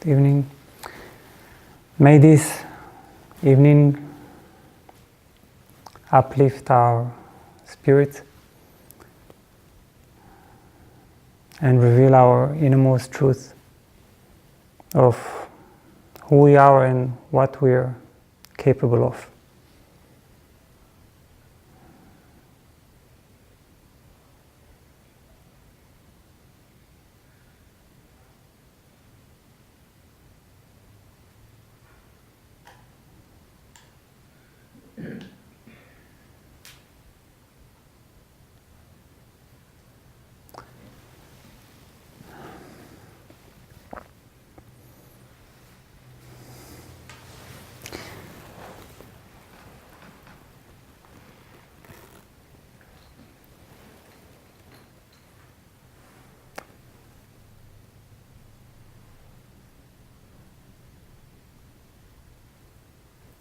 Good evening. May this evening uplift our spirit and reveal our innermost truth of who we are and what we are capable of.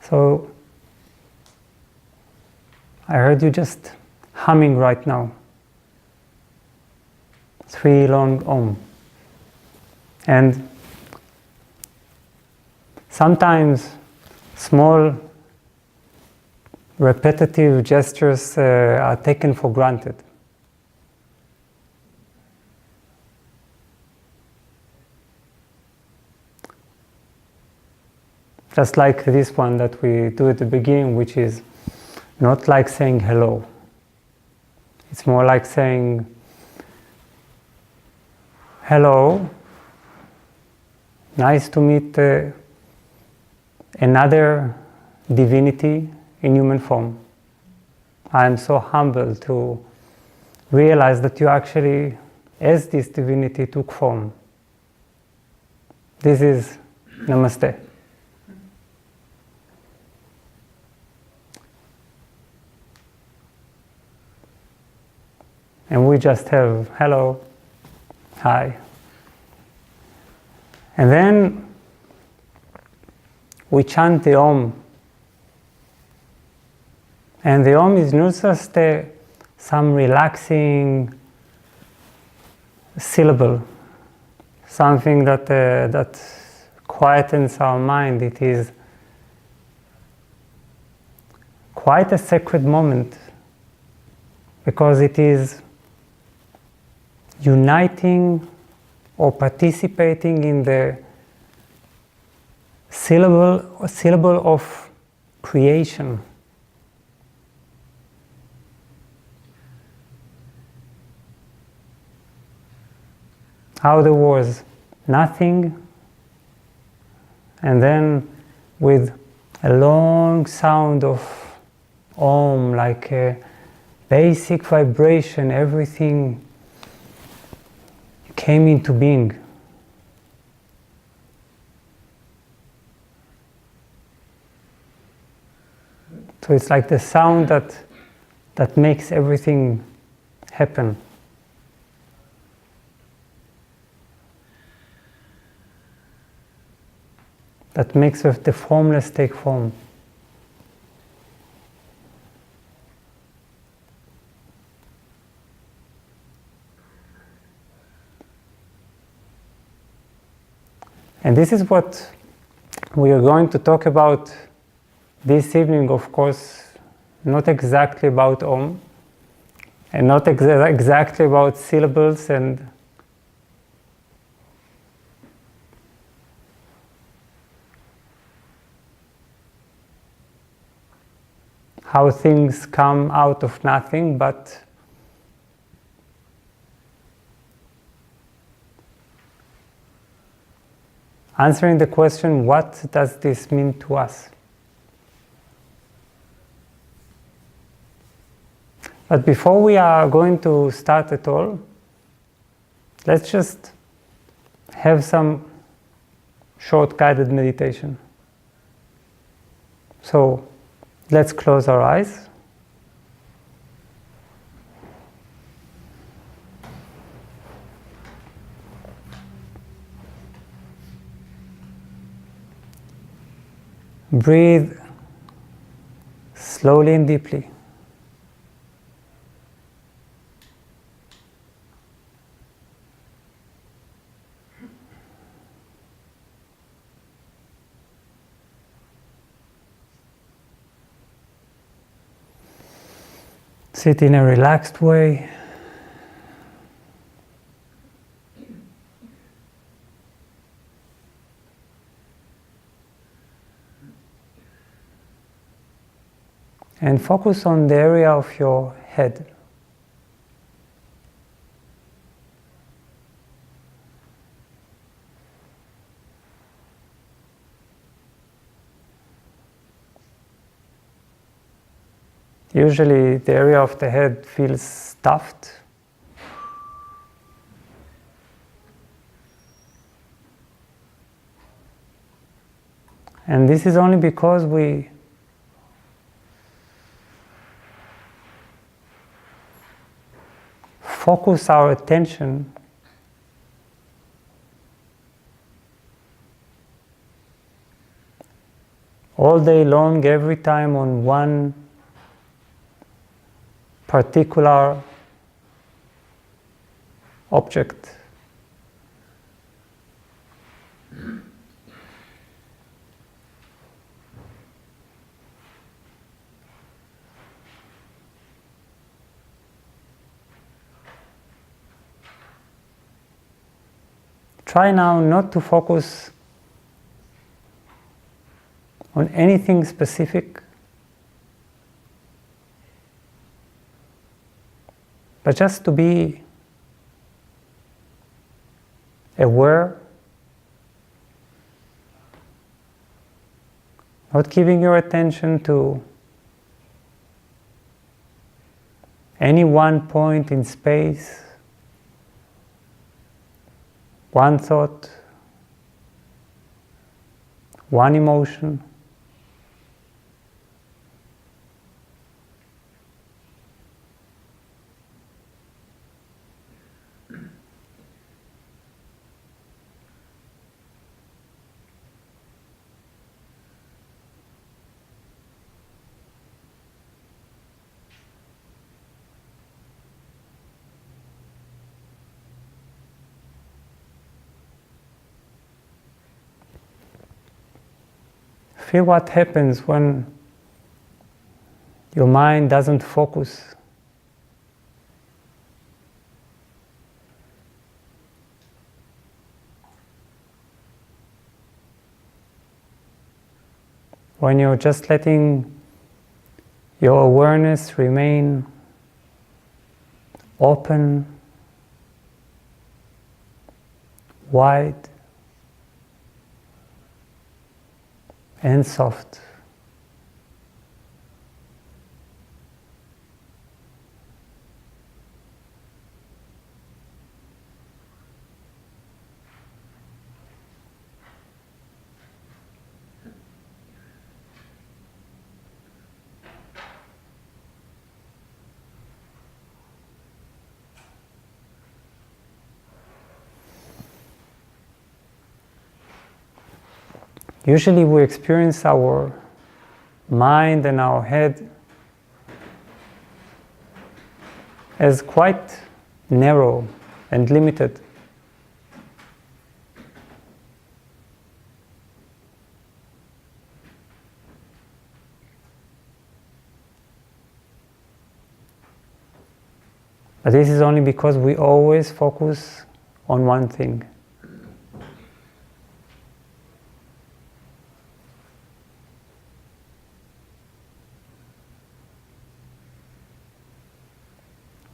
So, I heard you just humming right now. 3 long Om. And sometimes small repetitive gestures are taken for granted. Just like this one that we do at the beginning, which is not like saying hello. It's more like saying, hello, nice to meet another divinity in human form. I am so humbled to realize that you actually, as this divinity, took form. This is Namaste. And we just have hello, hi. And then we chant the Om. And the Om is not just some relaxing syllable, something that quietens our mind. It is quite a sacred moment because it is uniting or participating in the syllable of creation. How there was nothing, and then with a long sound of Om, like a basic vibration, everything came into being. So it's like the sound that makes everything happen. That makes the formless take form. And this is what we are going to talk about this evening, of course, not exactly about Om, and not exactly about syllables and how things come out of nothing, but answering the question, what does this mean to us? But before we are going to start at all, let's just have some short guided meditation. So let's close our eyes. Breathe slowly and deeply. Sit in a relaxed way. And focus on the area of your head. Usually the area of the head feels stuffed. And this is only because we focus our attention all day long, every time, on one particular object. Try now not to focus on anything specific, but just to be aware, not giving your attention to any one point in space, one thought, one emotion. Feel what happens when your mind doesn't focus. When you're just letting your awareness remain open, wide, and soft. Usually we experience our mind and our head as quite narrow and limited. But this is only because we always focus on one thing.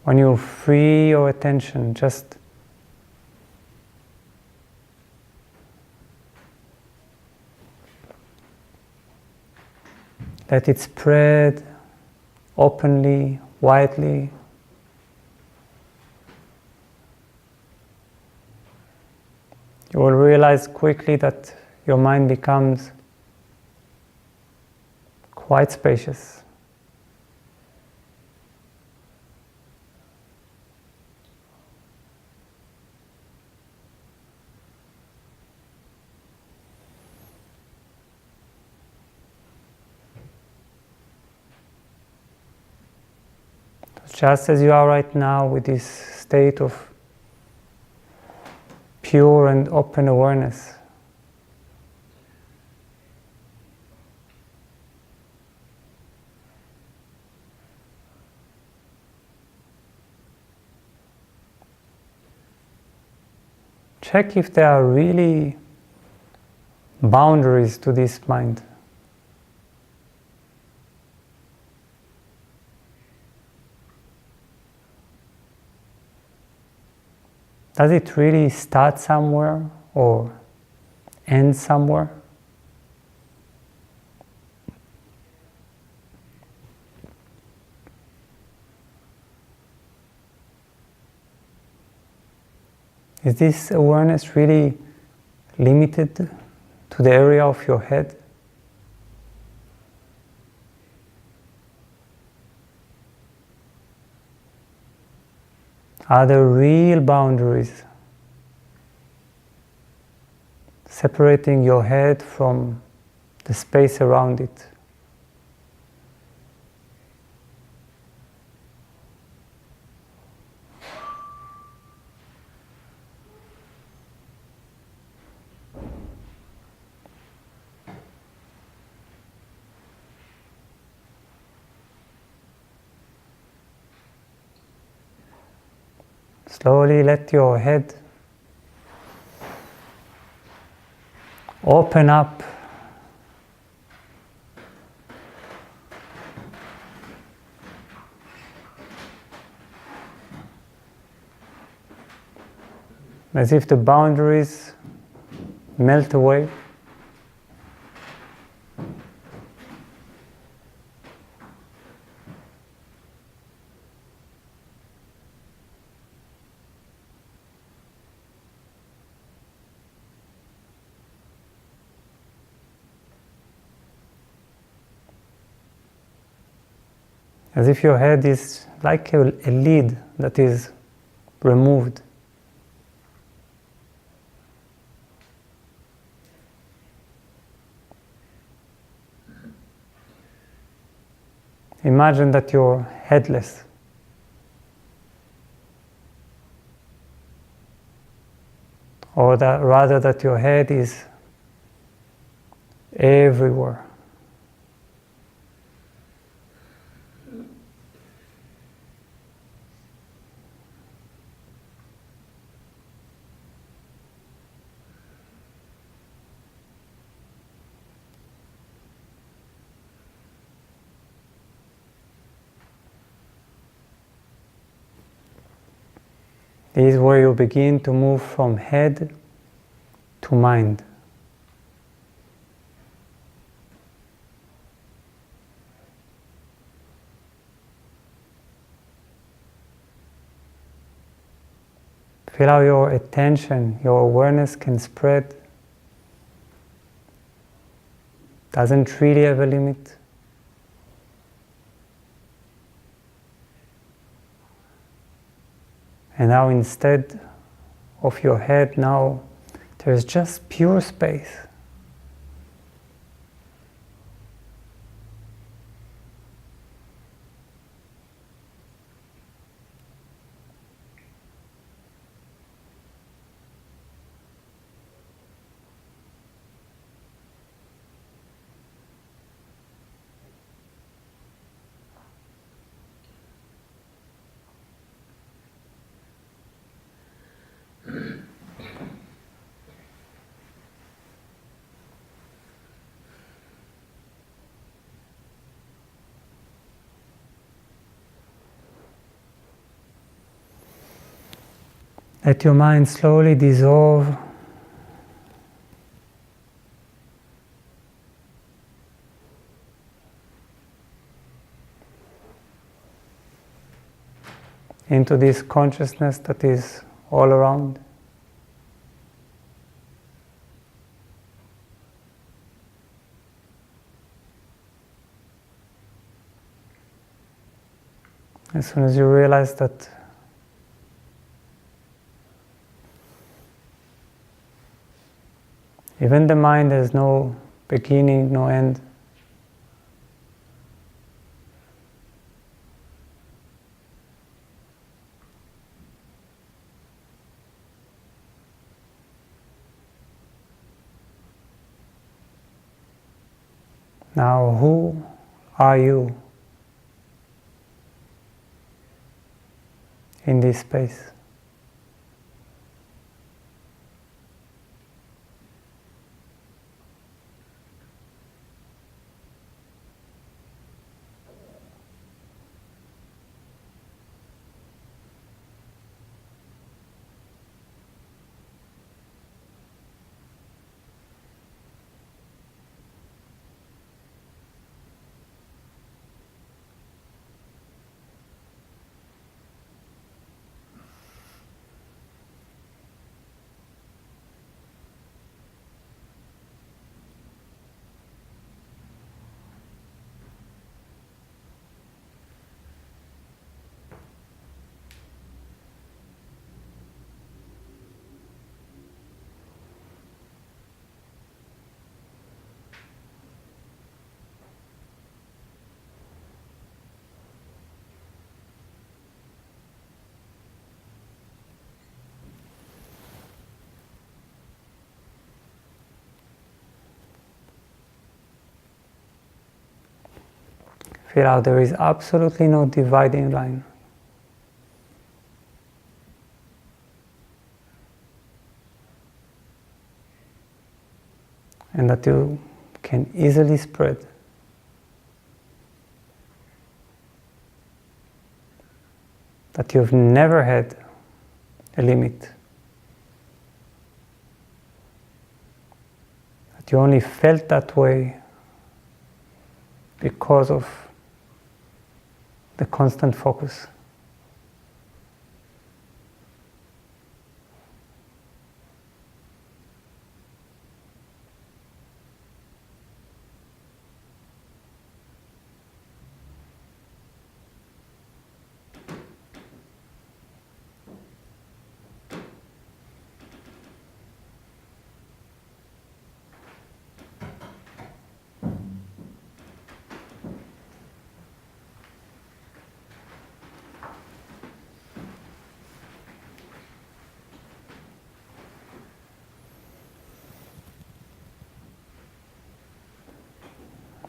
When you free your attention, just let it spread openly, widely. You will realize quickly that your mind becomes quite spacious. Just as you are right now, with this state of pure and open awareness. check if there are really boundaries to this mind. Does it really start somewhere or end somewhere? Is this awareness really limited to the area of your head? Are there real boundaries separating your head from the space around it? Slowly let your head open up as if the boundaries melt away. As if your head is like a lid that is removed. Imagine that you're headless. Or that rather that your head is everywhere. This is where you begin to move from head to mind. Feel how your attention, your awareness can spread. Doesn't really have a limit. And now instead of your head, now there's just pure space. Let your mind slowly dissolve into this consciousness that is all around. As soon as you realize that even the mind has no beginning, no end, now who are you in this space? Feel how there is absolutely no dividing line. And that you can easily spread. That you've never had a limit. That you only felt that way because of the constant focus.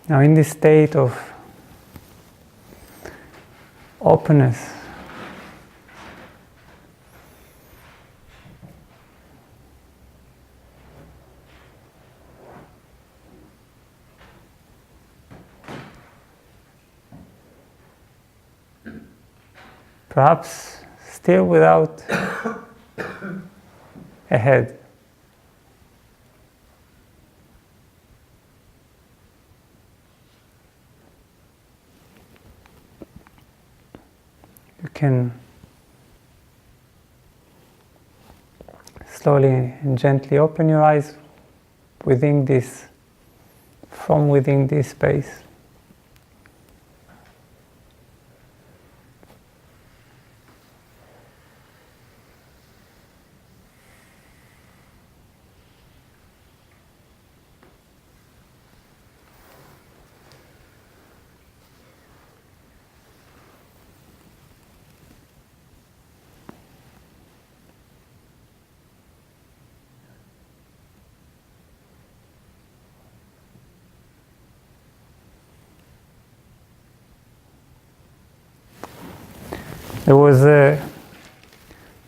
Now, in this state of openness, perhaps still without a head, you can slowly and gently open your eyes within this, from within this space. There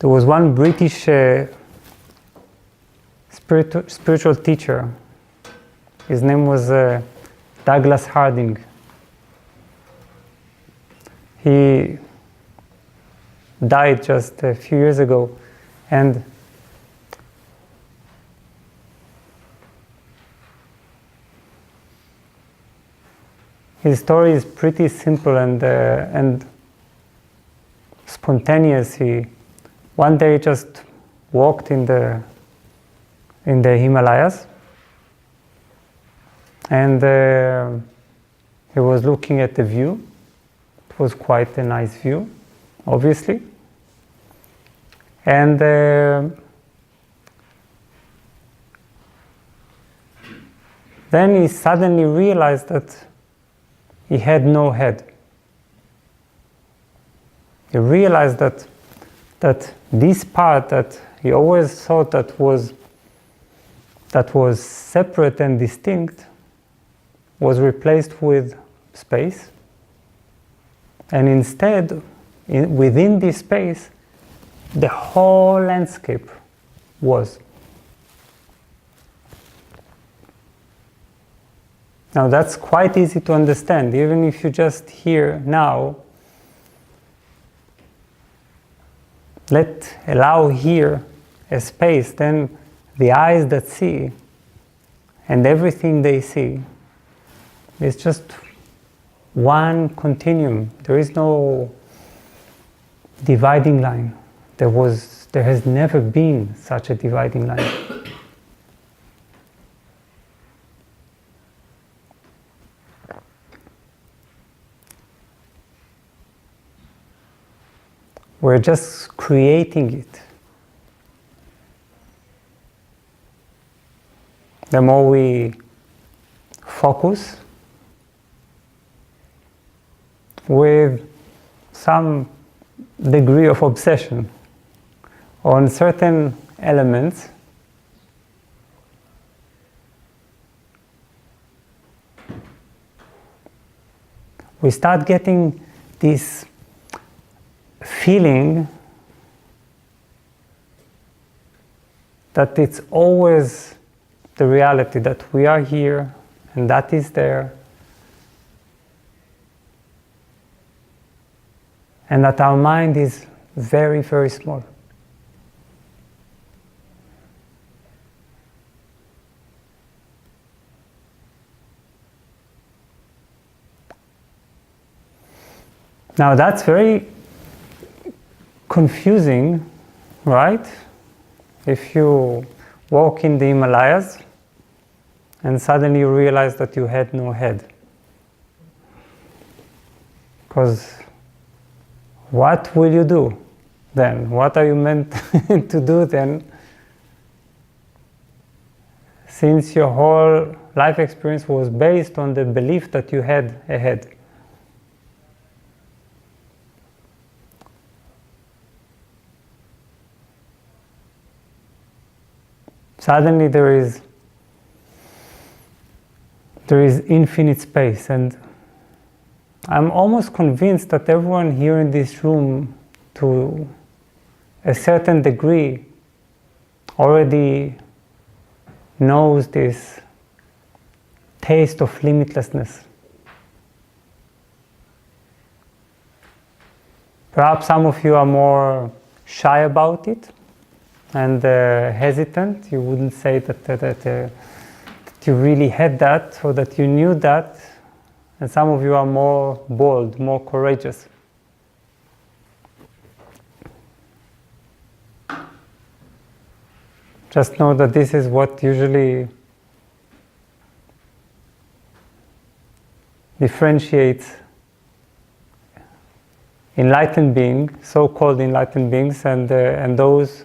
was one British spiritual teacher. His name was Douglas Harding. He died just a few years ago, and his story is pretty simple and spontaneous. He one day just walked in the Himalayas, and he was looking at the view. It was quite a nice view, obviously, and then he suddenly realized that he had no head. He realized that this part that he always thought that was separate and distinct was replaced with space, and instead, within this space, the whole landscape was. Now that's quite easy to understand, even if you just hear now. Allow here a space, then the eyes that see and everything they see is just one continuum. There is no dividing line. There has never been such a dividing line. We're just creating it. The more we focus with some degree of obsession on certain elements, we start getting this feeling that it's always the reality, that we are here and that is there, and that our mind is very, very small. Now that's very confusing, right? If you walk in the Himalayas and suddenly you realize that you had no head. Because what will you do then? What are you meant to do then? Since your whole life experience was based on the belief that you had a head. Suddenly there is infinite space, and I'm almost convinced that everyone here in this room, to a certain degree, already knows this taste of limitlessness. Perhaps some of you are more shy about it and hesitant. You wouldn't say that you really had that, or that you knew that. And some of you are more bold, more courageous. Just know that this is what usually differentiates enlightened beings, so-called enlightened beings, and those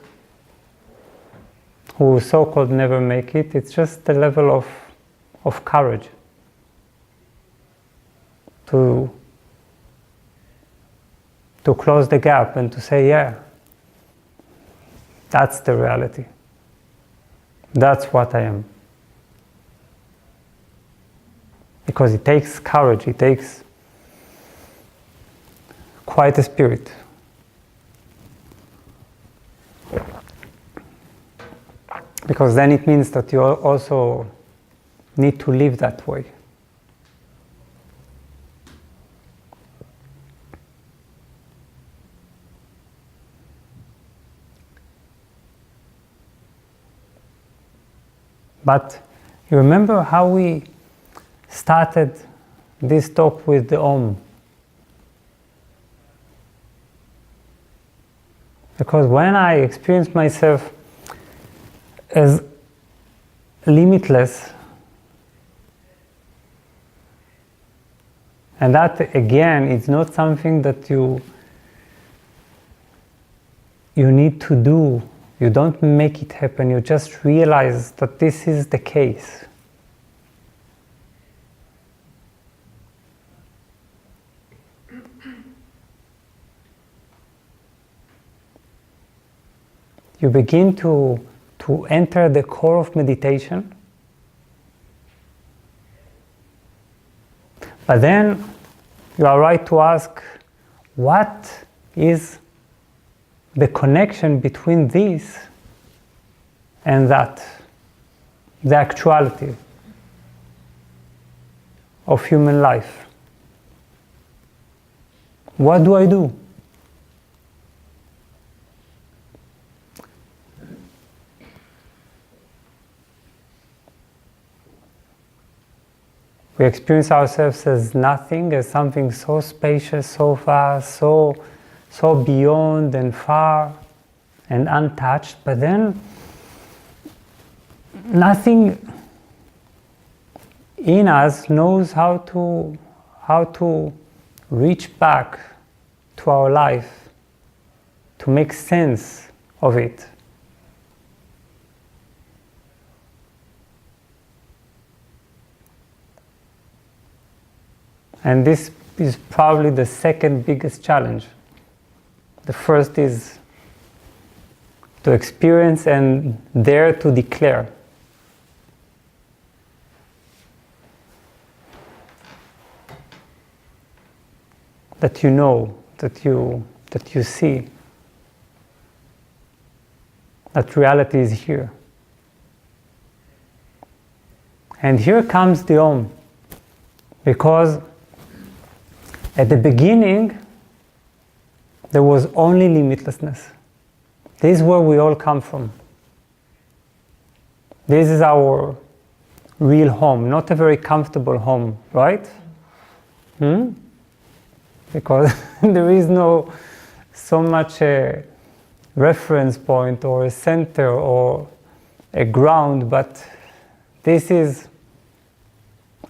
who so-called never make it. It's just the level of courage to close the gap and to say, yeah, that's the reality. That's what I am. Because it takes courage, it takes quite a spirit. Because then it means that you also need to live that way. But you remember how we started this talk with the Om? Because when I experienced myself as limitless, and that again is not something that you need to do. You don't make it happen, you just realize that this is the case. You begin to enter the core of meditation, but then you are right to ask, what is the connection between this and that, the actuality of human life? What do I do? We experience ourselves as nothing, as something so spacious, so vast, so beyond and far and untouched, but then nothing in us knows how to reach back to our life, to make sense of it. And this is probably the second biggest challenge. The first is to experience and dare to declare. that you know, that you see, that reality is here. And here comes the Om, because at the beginning there was only limitlessness. This is where we all come from. This is our real home, not a very comfortable home, right? Because there is no so much a reference point or a center or a ground, but this is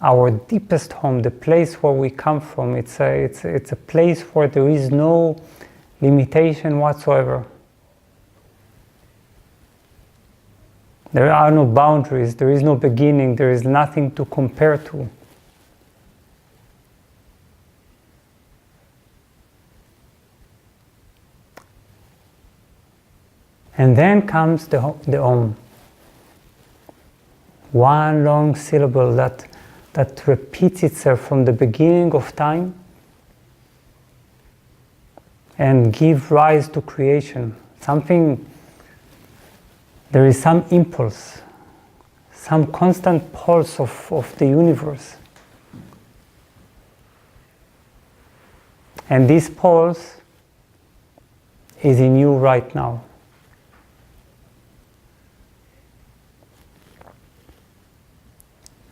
our deepest home, the place where we come from. It's a place where there is no limitation whatsoever. There are no boundaries, there is no beginning, there is nothing to compare to. And then comes the Om. One long syllable that repeats itself from the beginning of time and gives rise to creation. There is some impulse, some constant pulse of the universe. And this pulse is in you right now.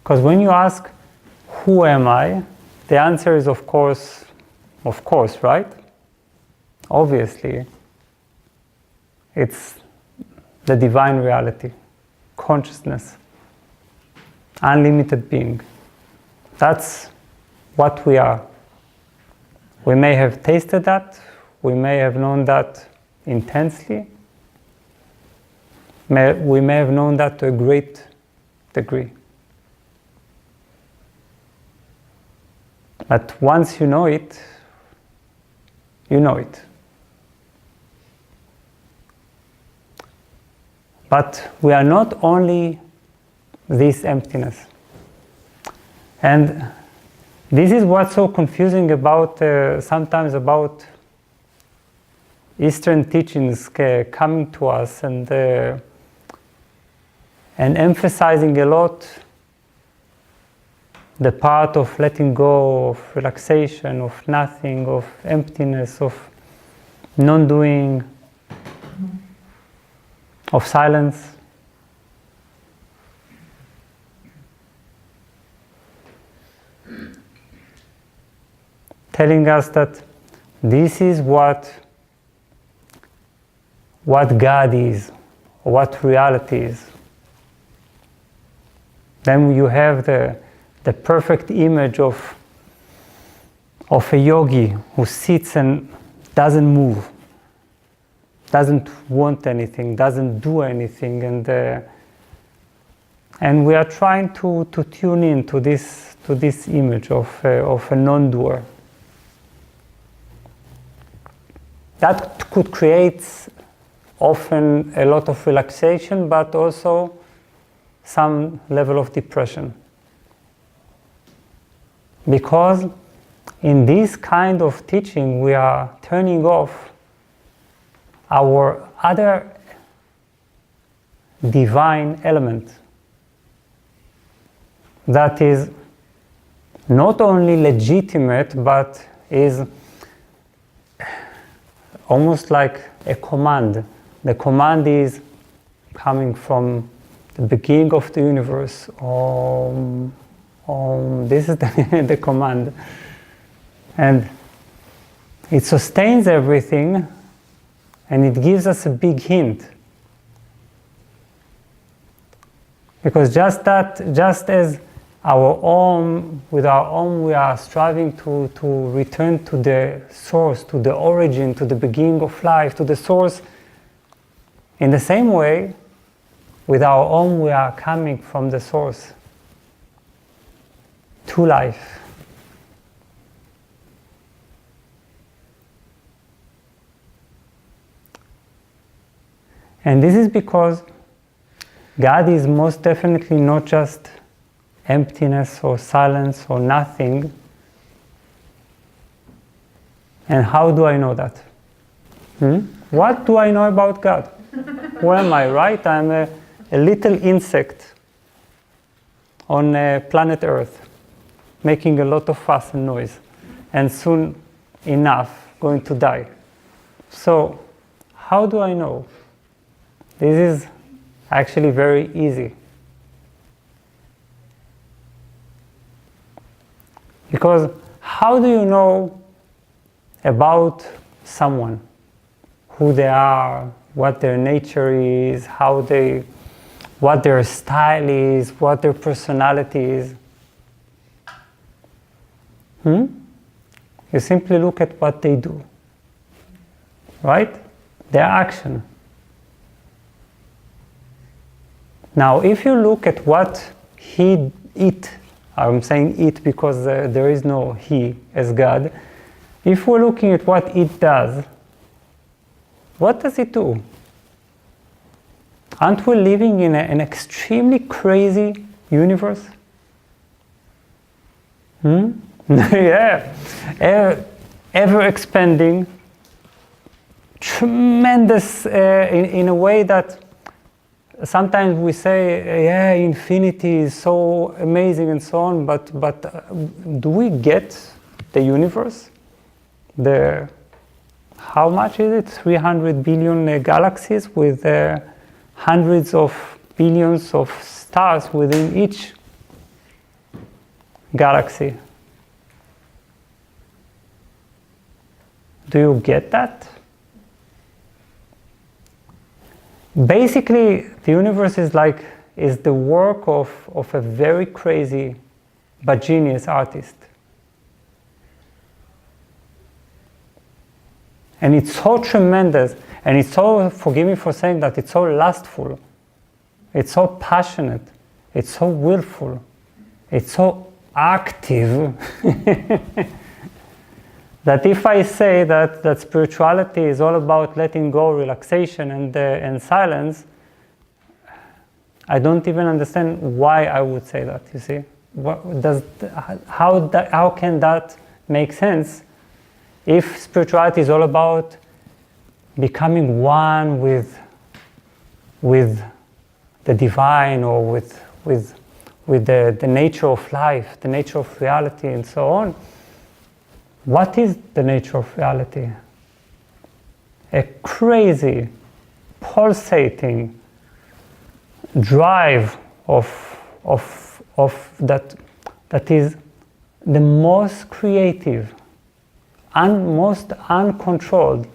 Because when you ask, who am I? The answer is of course, right? Obviously, it's the divine reality, consciousness, unlimited being. That's what we are. We may have tasted that, we may have known that intensely, we may have known that to a great degree. But once you know it, you know it. But we are not only this emptiness. And this is what's so confusing about, sometimes about Eastern teachings coming to us and emphasizing a lot the part of letting go, of relaxation, of nothing, of emptiness, of non-doing, of silence. Telling us that this is what God is, what reality is. Then you have the perfect image of a yogi who sits and doesn't move, doesn't want anything, doesn't do anything, and we are trying to tune in to this image of a non-doer. That could create often a lot of relaxation, but also some level of depression. Because in this kind of teaching, we are turning off our other divine element that is not only legitimate, but is almost like a command. The command is coming from the beginning of the universe. This is the command. And it sustains everything, and it gives us a big hint. Because just as our Om, with our Om we are striving to return to the source, to the origin, to the beginning of life, to the source. In the same way, with our Om we are coming from the source to life. And this is because God is most definitely not just emptiness or silence or nothing, And how do I know that? What do I know about God? Who am I, right? I'm a little insect on planet Earth, making a lot of fuss and noise, and soon enough going to die. So, how do I know? This is actually very easy. Because how do you know about someone? Who they are, what their nature is, what their style is, what their personality is. You simply look at what they do, right? Their action. Now, if you look at what it, I'm saying it because there is no he as God. If we're looking at what it does, what does it do? Aren't we living in an extremely crazy universe? Yeah. Ever expanding, tremendous in a way that sometimes we say, yeah, infinity is so amazing and so on, but do we get the universe? How much is it? 300 billion galaxies with hundreds of billions of stars within each galaxy. Do you get that? Basically, the universe is the work of a very crazy but genius artist. And it's so tremendous, and it's so, forgive me for saying that, it's so lustful, it's so passionate, it's so willful, it's so active, that if I say that spirituality is all about letting go, relaxation, and silence, I don't even understand why I would say that, you see? How can that make sense? If spirituality is all about becoming one with the divine, or with the nature of life, the nature of reality, and so on, what is the nature of reality? A crazy, pulsating drive of that is the most creative and most uncontrolled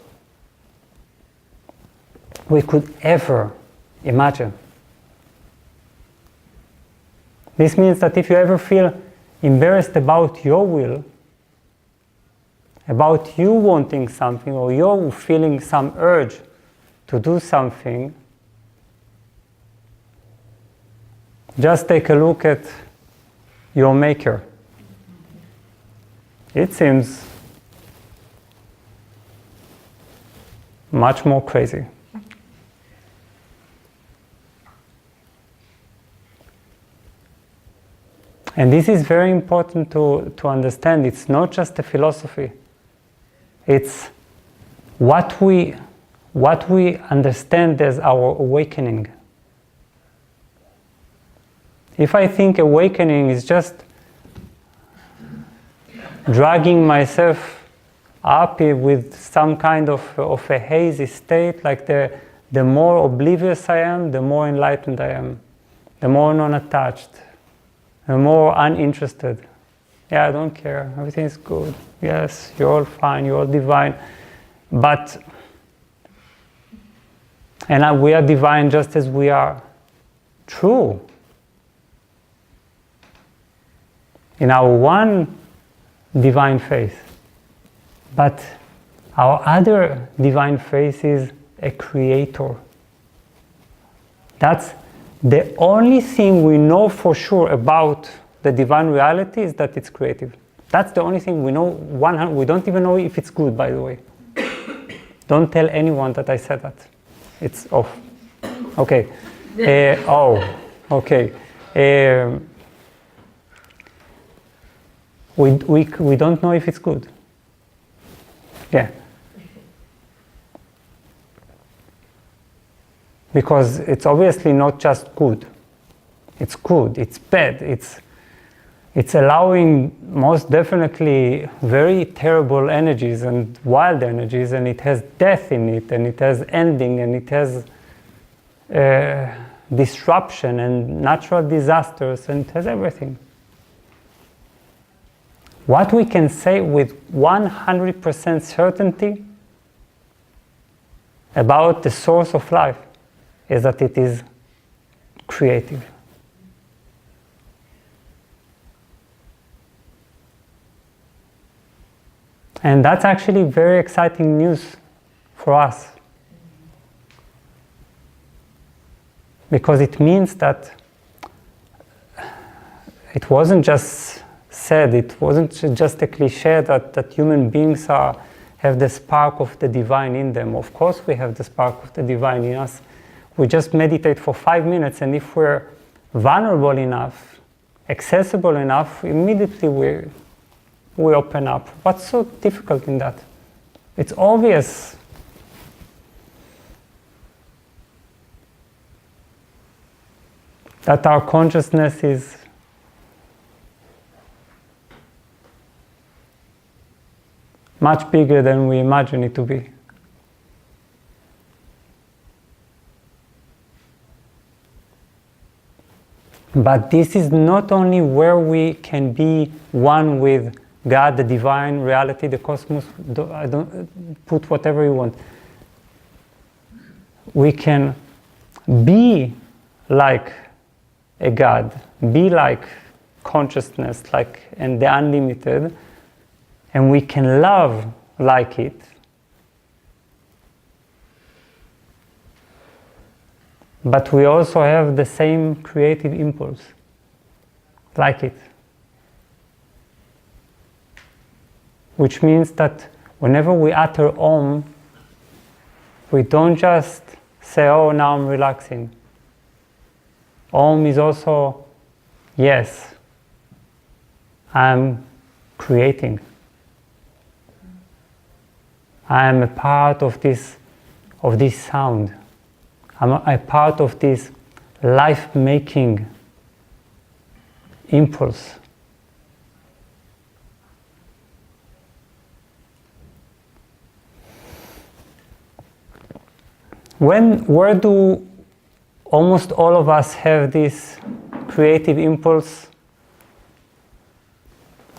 we could ever imagine. This means that if you ever feel embarrassed about your will, about you wanting something, or you're feeling some urge to do something, just take a look at your maker. It seems much more crazy. And this is very important to understand. It's not just a philosophy. It's what we understand as our awakening. If I think awakening is just dragging myself up with some kind of a hazy state, like the more oblivious I am, the more enlightened I am, the more non-attached, the more uninterested. Yeah, I don't care, everything is good. Yes, you're all fine, you're all divine. And we are divine just as we are. True. In our one divine face. But our other divine face is a creator. That's the only thing we know for sure about the divine reality, is that it's creative. That's the only thing we know. We don't even know if it's good, by the way. Don't tell anyone that I said that. It's off. Okay. Okay. We don't know if it's good. Yeah. Because it's obviously not just good. It's good, it's bad, it's allowing most definitely very terrible energies and wild energies, and it has death in it, and it has ending, and it has disruption and natural disasters, and it has everything. What we can say with 100% certainty about the source of life is that it is creative. And that's actually very exciting news for us. Because it means that it wasn't just said, it wasn't just a cliche that human beings have the spark of the divine in them. Of course we have the spark of the divine in us. We just meditate for 5 minutes, and if we're vulnerable enough, accessible enough, immediately we open up. What's so difficult in that? It's obvious. That our consciousness is much bigger than we imagine it to be. But this is not only where we can be one with God, the divine reality, the cosmos. I don't put whatever you want. We can be like a God, be like consciousness, and the unlimited, and we can love like it. But we also have the same creative impulse, like it. Which means that whenever we utter Om, we don't just say, oh, now I'm relaxing. Om is also, yes, I'm creating. I am a part of this sound. I'm a part of this life-making impulse. Where do almost all of us have this creative impulse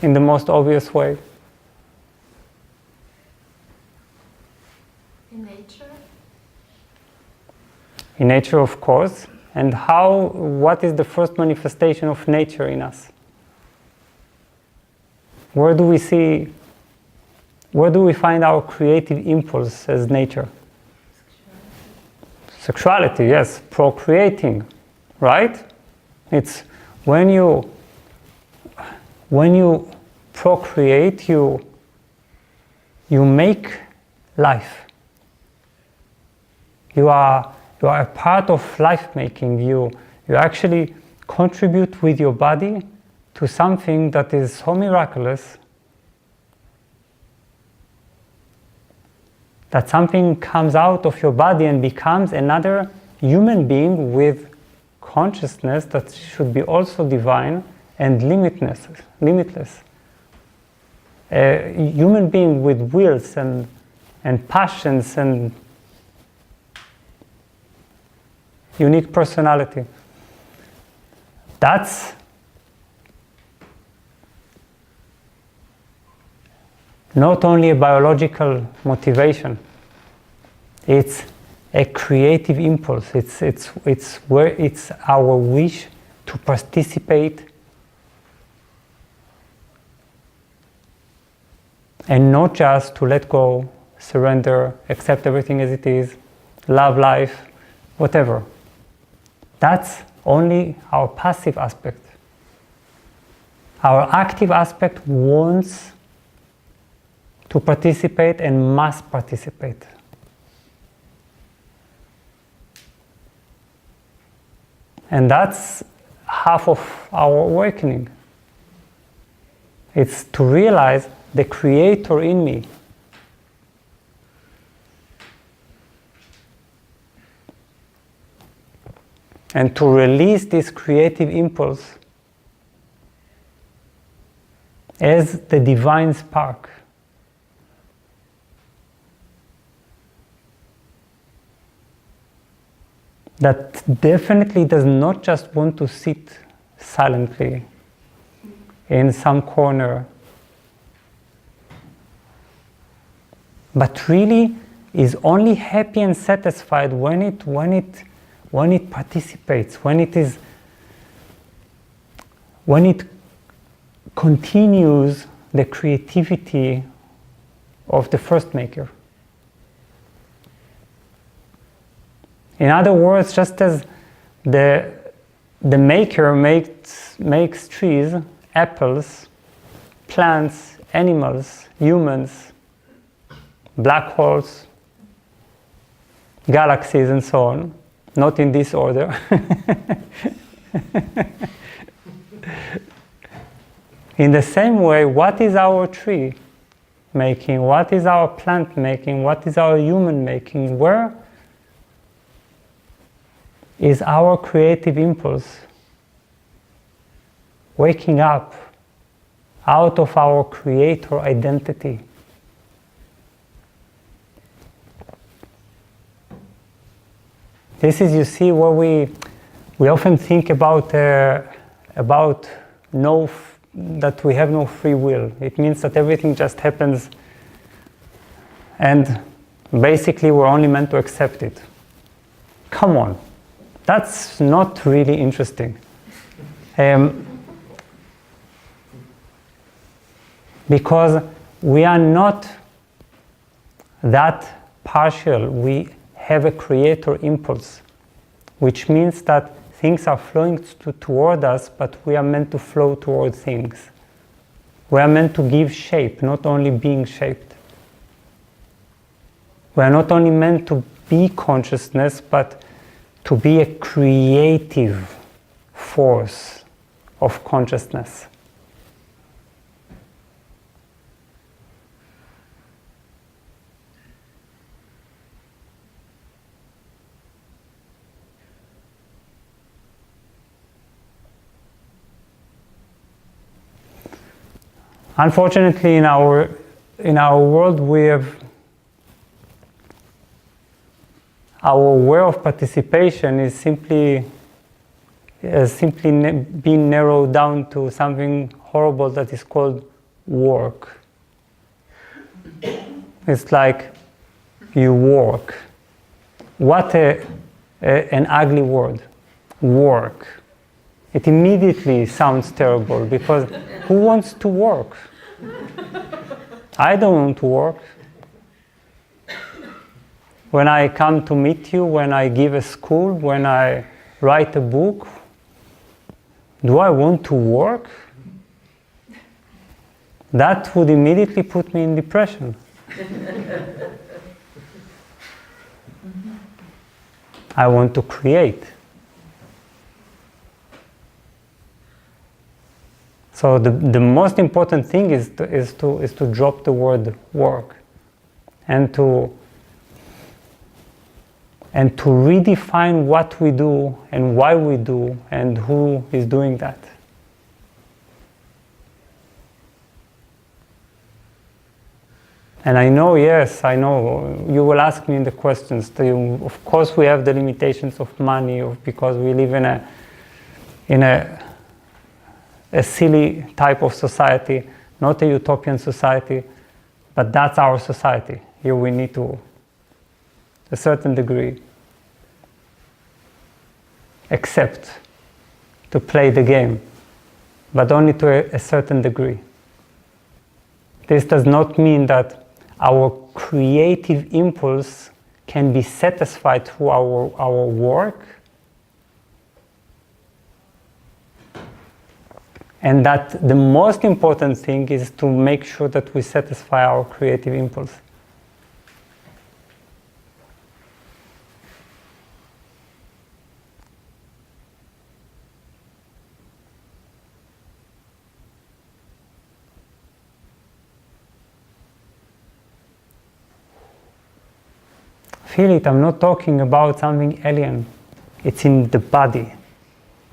in the most obvious way? In nature? In nature, of course. And what is the first manifestation of nature in us? Where do we find our creative impulse as nature? Sexuality, yes, procreating, right? It's when you procreate, you make life. You are a part of life making. You actually contribute with your body to something that is so miraculous that something comes out of your body and becomes another human being with consciousness that should be also divine and limitless. A human being with wills and passions and unique personality. That's not only a biological motivation, it's a creative impulse. It's our wish to participate and not just to let go, surrender, accept everything as it is, love life, whatever. That's only our passive aspect. Our active aspect wants to participate and must participate. And that's half of our awakening. It's to realize the creator in me and to release this creative impulse as the divine spark. That definitely does not just want to sit silently in some corner, but really is only happy and satisfied when it participates, when it continues the creativity of the first maker. In other words, just as the maker makes trees, apples, plants, animals, humans, black holes, galaxies, and so on, not in this order. In the same way, what is our tree making? What is our plant making? What is our human making? Where is our creative impulse waking up out of our creator identity? This is, you see, where we often think about that we have no free will. It means that everything just happens, and basically we're only meant to accept it. Come on, that's not really interesting. Because we are not that partial. We have a creator impulse, which means that things are flowing toward us, but we are meant to flow toward things. We are meant to give shape, not only being shaped. We are not only meant to be consciousness, but to be a creative force of consciousness. Unfortunately, in our world, we have our way of participation is simply being narrowed down to something horrible that is called work. It's like you work. What an ugly word, work. It immediately sounds terrible, because who wants to work? I don't want to work. When I come to meet you, when I give a school, when I write a book, do I want to work? That would immediately put me in depression. I want to create. So the most important thing is to drop the word work, and to redefine what we do and why we do and who is doing that. And I know, yes, I know, you will ask me in the questions, of course we have the limitations of money, because we live in a silly type of society, not a utopian society, but that's our society. Here we need to, a certain degree, accept to play the game, but only to a certain degree. This does not mean that our creative impulse can be satisfied through our work, and that the most important thing is to make sure that we satisfy our creative impulse. Feel it, I'm not talking about something alien. It's in the body.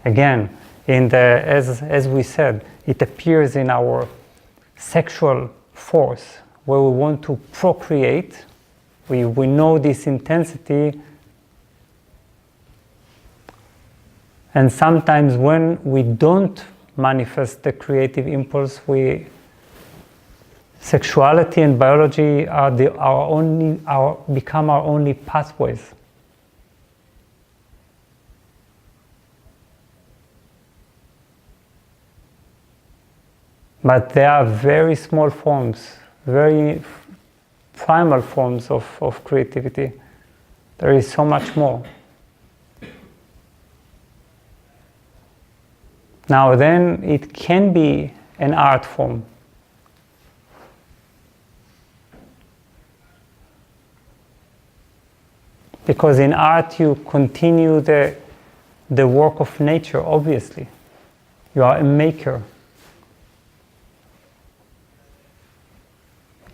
Again, as we said, it appears in our sexual force, where we want to procreate. We know this intensity. And sometimes when we don't manifest the creative impulse, sexuality and biology become our only pathways. But they are very small forms, very primal forms of creativity. There is so much more. Now then, it can be an art form. Because in art you continue the work of nature, obviously. You are a maker.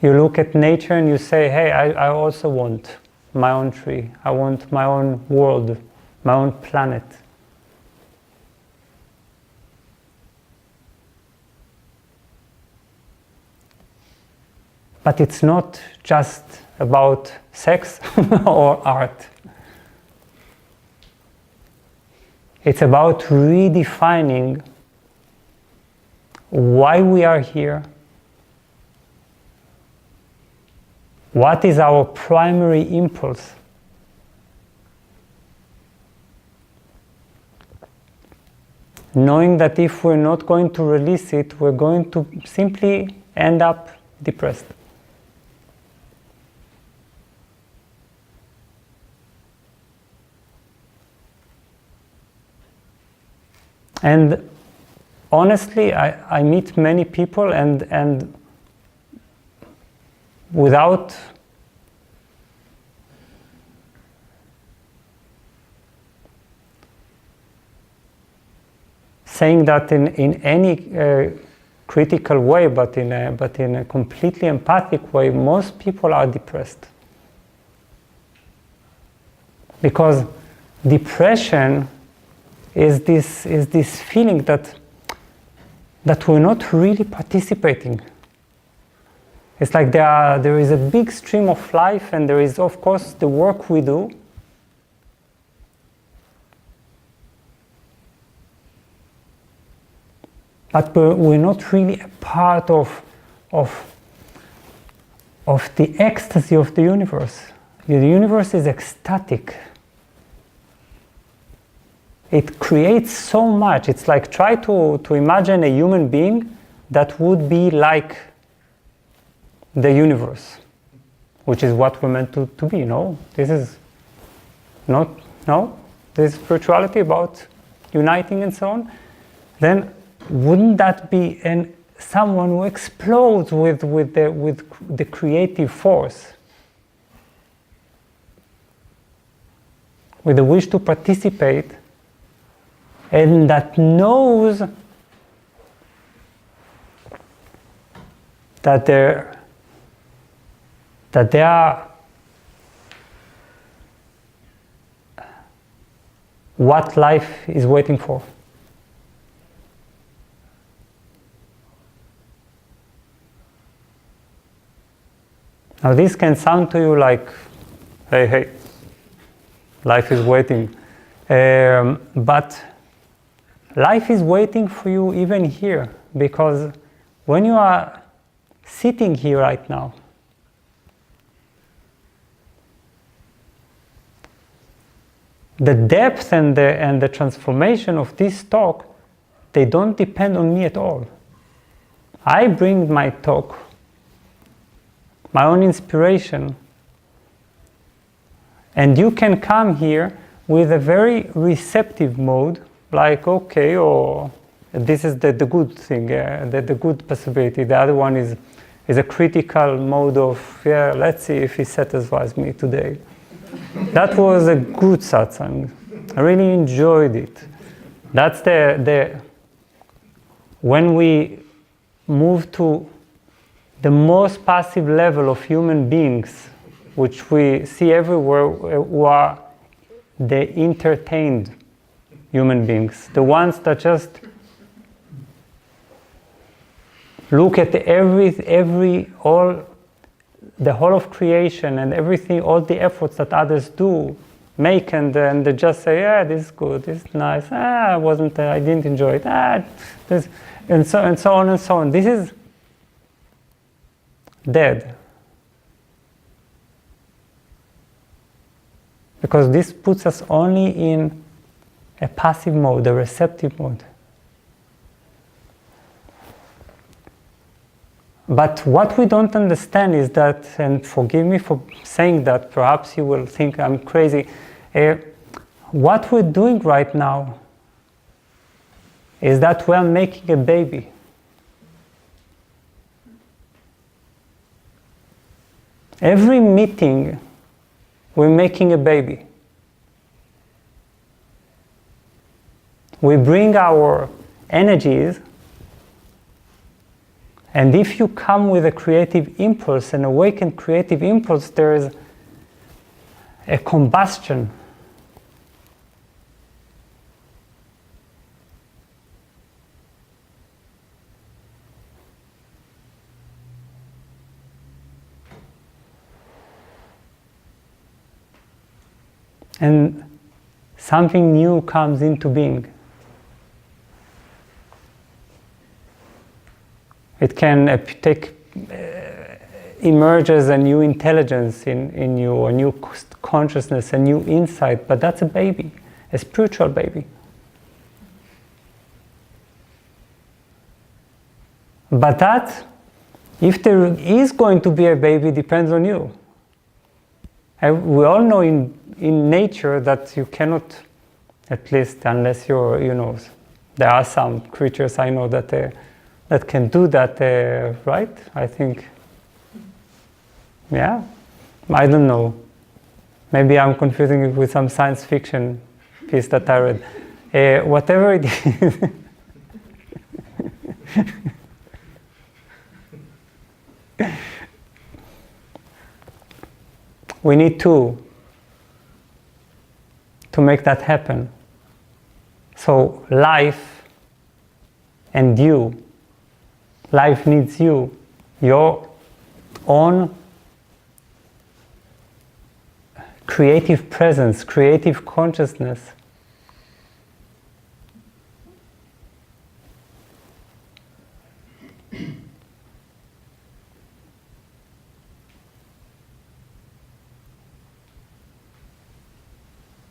You look at nature and you say, hey, I also want my own tree. I want my own world, my own planet. But it's not just about sex or art. It's about redefining why we are here. What is our primary impulse? Knowing that if we're not going to release it, we're going to simply end up depressed. And honestly, I meet many people and without saying that in any critical way, but in a completely empathic way, most people are depressed. Because depression is this feeling that we're not really participating. It's like there is a big stream of life, and there is, of course, the work we do. But we're not really a part of the ecstasy of the universe. The universe is ecstatic. It creates so much. It's like try to imagine a human being that would be like the universe, which is what we're meant to be, no? This is not, no? This is spirituality about uniting and so on. Then wouldn't that be someone who explodes with the creative force? With the wish to participate, and that knows that they are what life is waiting for. Now this can sound to you like, hey, life is waiting. But life is waiting for you even here, because when you are sitting here right now, the depth and the transformation of this talk, they don't depend on me at all. I bring my talk, my own inspiration, and you can come here with a very receptive mode, like, okay, or this is the good thing, the good possibility. The other one is a critical mode of, let's see if he satisfies me today. That was a good satsang. I really enjoyed it. That's when we move to the most passive level of human beings, which we see everywhere, who are the entertained human beings, the ones that just look at the whole of creation and everything, all the efforts that others do, make, and they just say, yeah, this is good, this is nice, I didn't enjoy it, this, and so on and so on. This is dead. Because this puts us only in a passive mode, a receptive mode. But what we don't understand is that, and forgive me for saying that, perhaps you will think I'm crazy, what we're doing right now is that we're making a baby. Every meeting, we're making a baby. We bring our energies, and if you come with a creative impulse, an awakened creative impulse, there is a combustion. And something new comes into being. It can emerges a new intelligence in you, a new consciousness, a new insight, but that's a baby, a spiritual baby. But that, if there is going to be a baby, depends on you. We all know in nature that you cannot, at least unless you're, there are some creatures I know that can do that, right? I think, yeah, I don't know. Maybe I'm confusing it with some science fiction piece that I read. Whatever it is. We need to make that happen. So life and you, life needs you, your own creative presence, creative consciousness.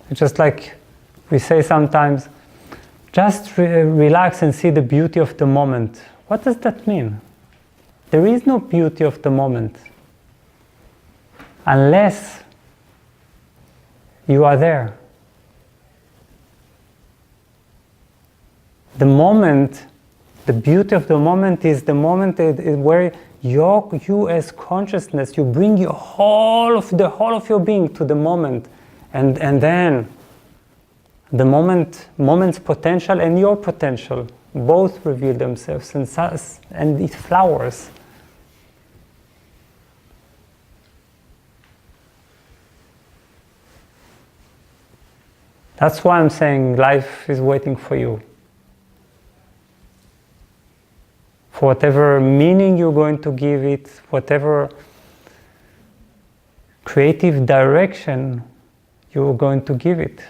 It's just like we say sometimes, just relax and see the beauty of the moment. What does that mean? There is no beauty of the moment unless you are there. The moment, the beauty of the moment is the moment where you as consciousness, you bring the whole of your being to the moment. And then the moment's potential and your potential both reveal themselves, and it flowers. That's why I'm saying life is waiting for you. For whatever meaning you're going to give it, whatever creative direction you're going to give it.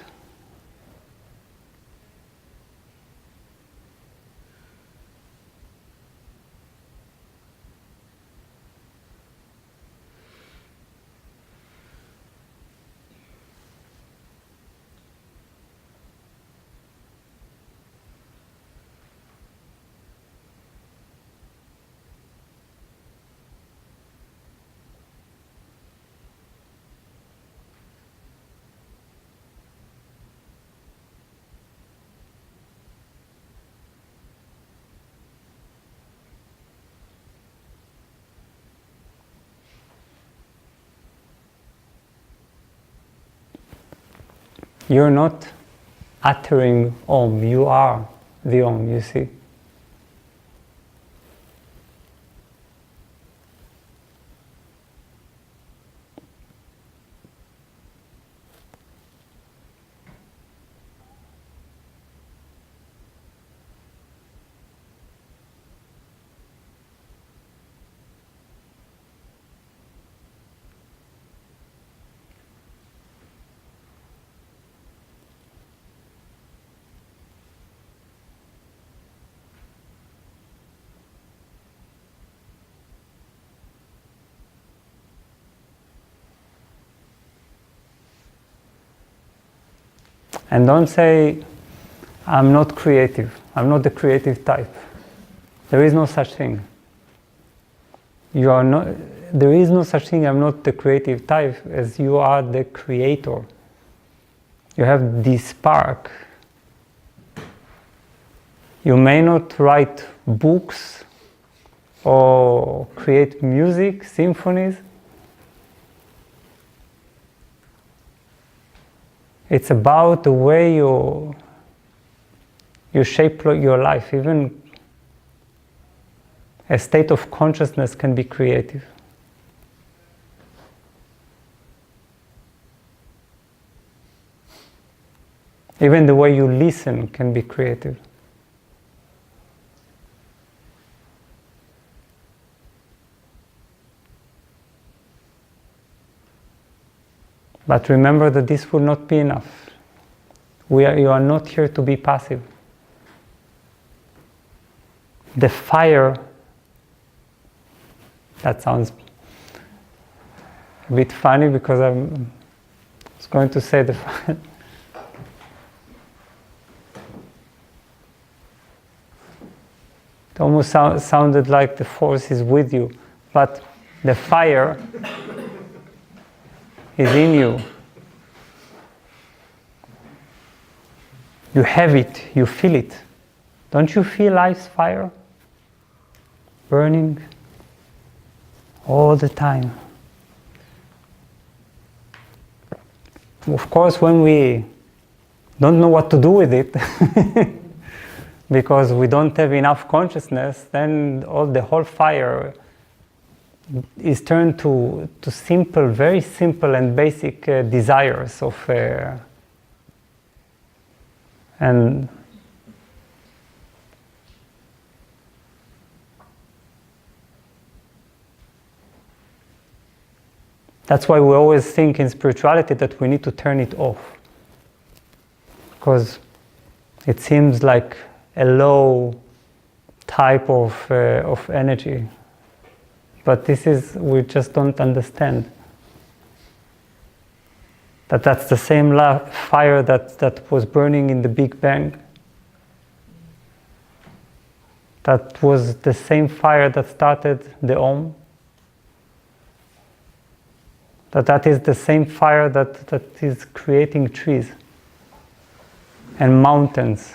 You're not uttering Om, you are the Om, you see. And don't say, I'm not creative. I'm not the creative type. There is no such thing. You are not, there is no such thing, I'm not the creative type, as you are the creator. You have this spark. You may not write books or create music, symphonies. It's about the way you shape your life. Even a state of consciousness can be creative. Even the way you listen can be creative. But remember that this will not be enough. You are not here to be passive. The fire, that sounds a bit funny because I was going to say the fire. It almost sounded like the force is with you, but the fire is in you. You have it, you feel it. Don't you feel life's fire burning all the time? Of course, when we don't know what to do with it, because we don't have enough consciousness, then the whole fire is turned to simple, very simple and basic desires of, and that's why we always think in spirituality that we need to turn it off, because it seems like a low type of energy. But we just don't understand that that's the same fire that was burning in the Big Bang. That was the same fire that started the Om. That is the same fire that is creating trees and mountains.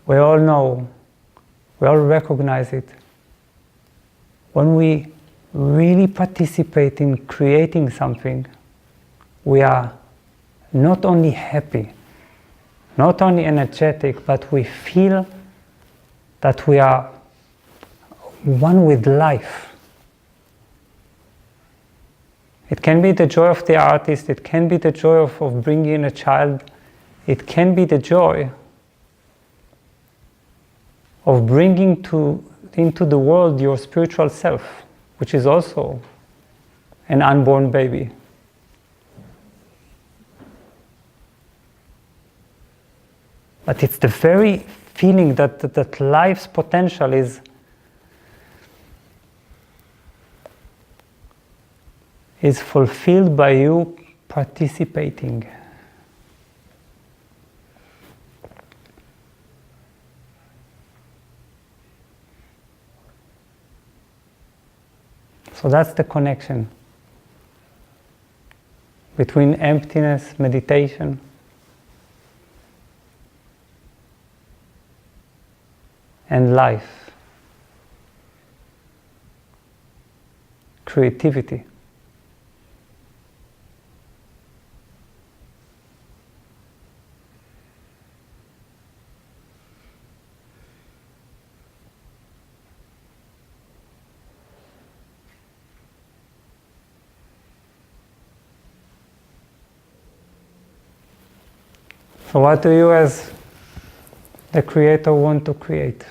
We all know, we all recognize it. When we really participate in creating something, we are not only happy, not only energetic, but we feel that we are one with life. It can be the joy of the artist, it can be the joy of bringing a child, it can be the joy of bringing into the world your spiritual self, which is also an unborn baby. But it's the very feeling that life's potential is fulfilled by you participating. So that's the connection between emptiness, meditation, and life, creativity. So what do you as the creator want to create?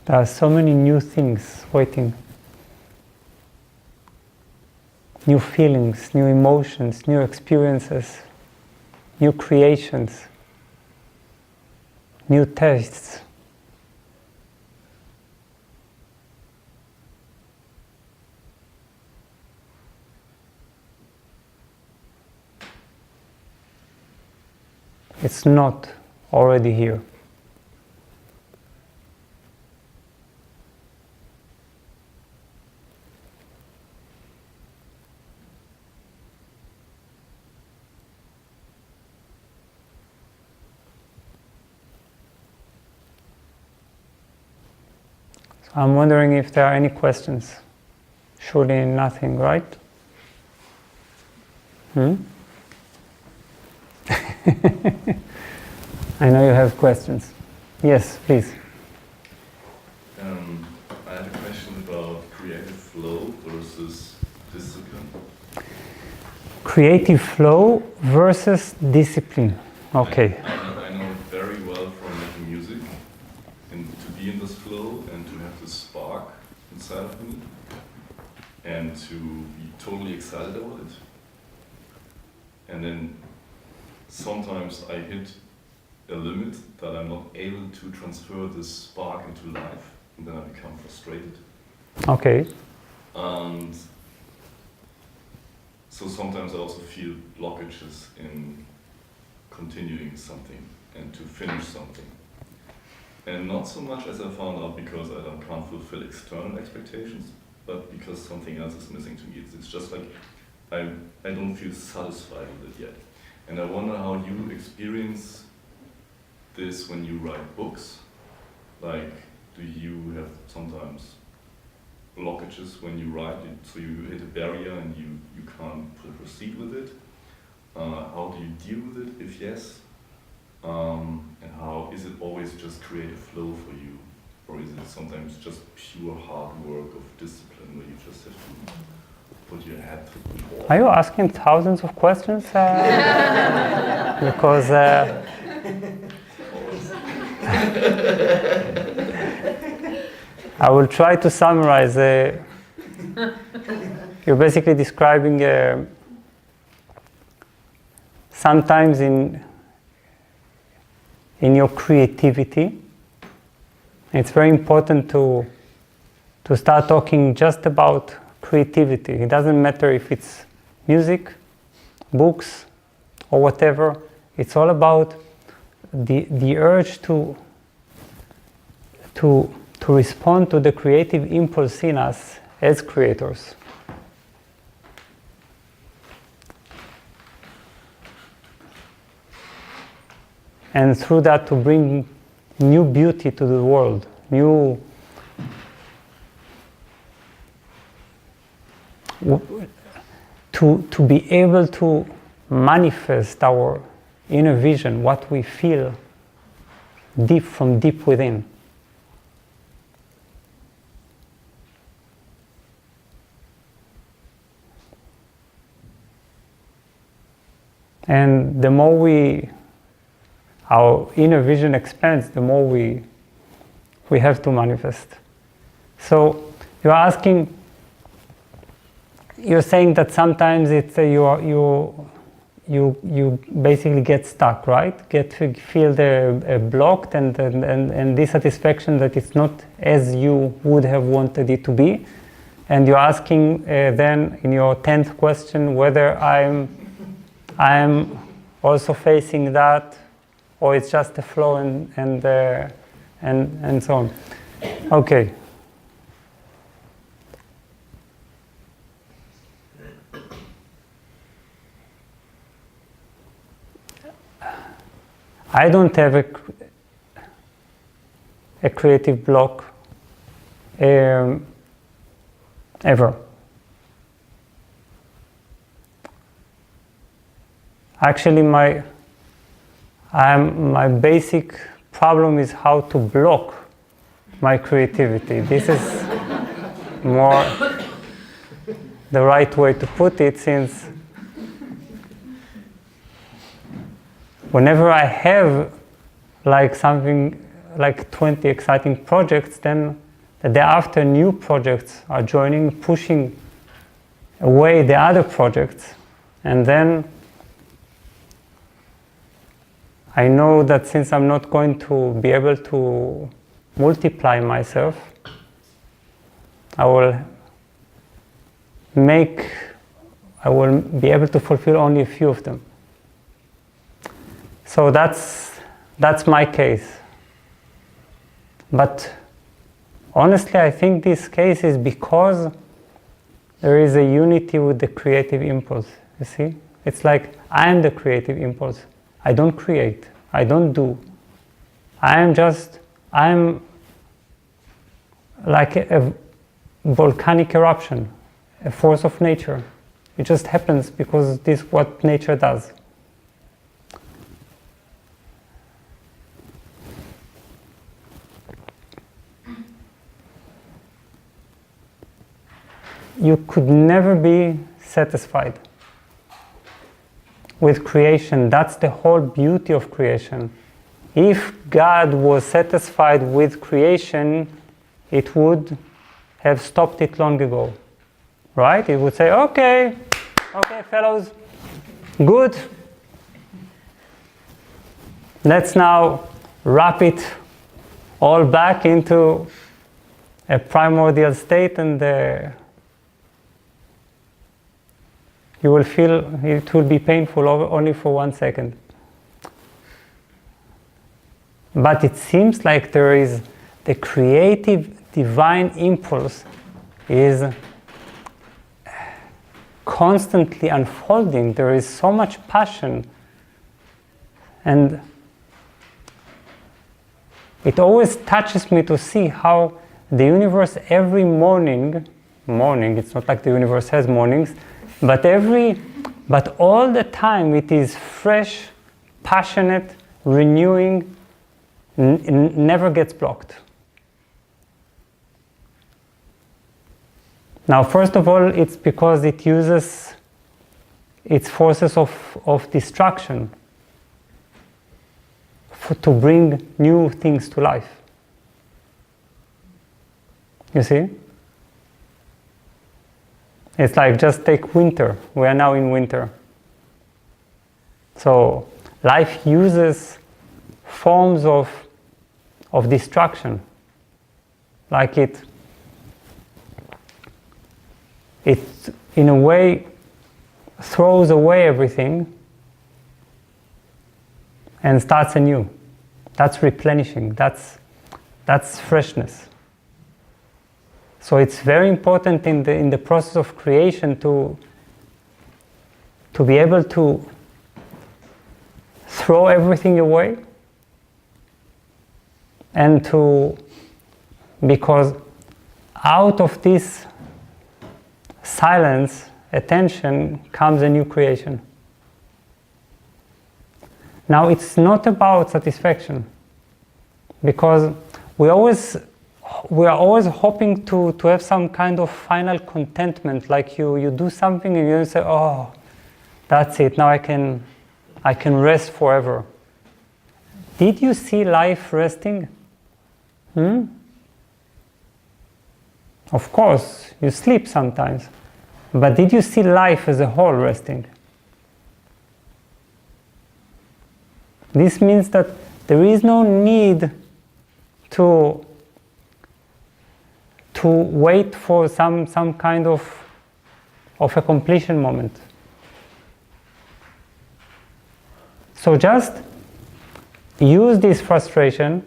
There are so many new things waiting. New feelings, new emotions, new experiences, new creations, new tastes. It's not already here. So I'm wondering if there are any questions. Surely nothing, right? I know you have questions. Yes, please. I had a question about creative flow versus discipline. Creative flow versus discipline. Okay. I know it very well from making music, and to be in this flow and to have this spark inside of me, and to be totally excited about it. And then sometimes I hit a limit that I'm not able to transfer this spark into life, and then I become frustrated. Okay. And so sometimes I also feel blockages in continuing something and to finish something. And not so much as I found out because I can't fulfill external expectations, but because something else is missing to me. It's just like I don't feel satisfied with it yet. And I wonder how you experience this when you write books. Like, do you have sometimes blockages when you write it, so you hit a barrier and you can't proceed with it? How do you deal with it, if yes? And how is it always just creative flow for you? Or is it sometimes just pure hard work of discipline where you just have to put your head through the wall? Are you asking thousands of questions? Because I will try to summarize. You're basically describing sometimes in your creativity. It's very important to start talking just about creativity. It doesn't matter if it's music, books, or whatever. It's all about the urge to respond to the creative impulse in us as creators. And through that to bring new beauty to the world, to be able to manifest our inner vision, what we feel from deep within. And the more our inner vision expands, the more we have to manifest. So you're saying that sometimes it's you basically get stuck, right? Feel blocked and dissatisfaction that it's not as you would have wanted it to be. And you're asking then in your 10th question whether I'm also facing that, or it's just a flow and so on. Okay. I don't have a creative block ever. Actually, my basic problem is how to block my creativity. This is more the right way to put it, since whenever I have like something like 20 exciting projects, then the day after new projects are joining, pushing away the other projects, and then I know that since I'm not going to be able to multiply myself, I will be able to fulfill only a few of them. So that's my case. But honestly, I think this case is because there is a unity with the creative impulse. You see? It's like I am the creative impulse. I don't create. I don't do. I am like a volcanic eruption, a force of nature. It just happens because this is what nature does. You could never be satisfied with creation. That's the whole beauty of creation. If God was satisfied with creation, it would have stopped it long ago, right? It would say, okay, fellows, good. Let's now wrap it all back into a primordial state, and you will feel it will be painful only for 1 second. But it seems like there is the creative divine impulse is constantly unfolding. There is so much passion, and it always touches me to see how the universe every morning, it's not like the universe has mornings, but all the time it is fresh, passionate, renewing, never gets blocked. Now, first of all, it's because it uses its forces of destruction to bring new things to life. You see? It's like, just take winter. We are now in winter. So life uses forms of destruction. Like it in a way throws away everything and starts anew. That's replenishing. That's freshness. So it's very important in the process of creation to be able to throw everything away, and because out of this silence, attention, comes a new creation. Now, it's not about satisfaction, because we are always hoping to have some kind of final contentment, like you do something and you say, oh, that's it, now I can rest forever. Did you see life resting? Of course, you sleep sometimes, but did you see life as a whole resting? This means that there is no need to wait for some kind of a completion moment. So just use this frustration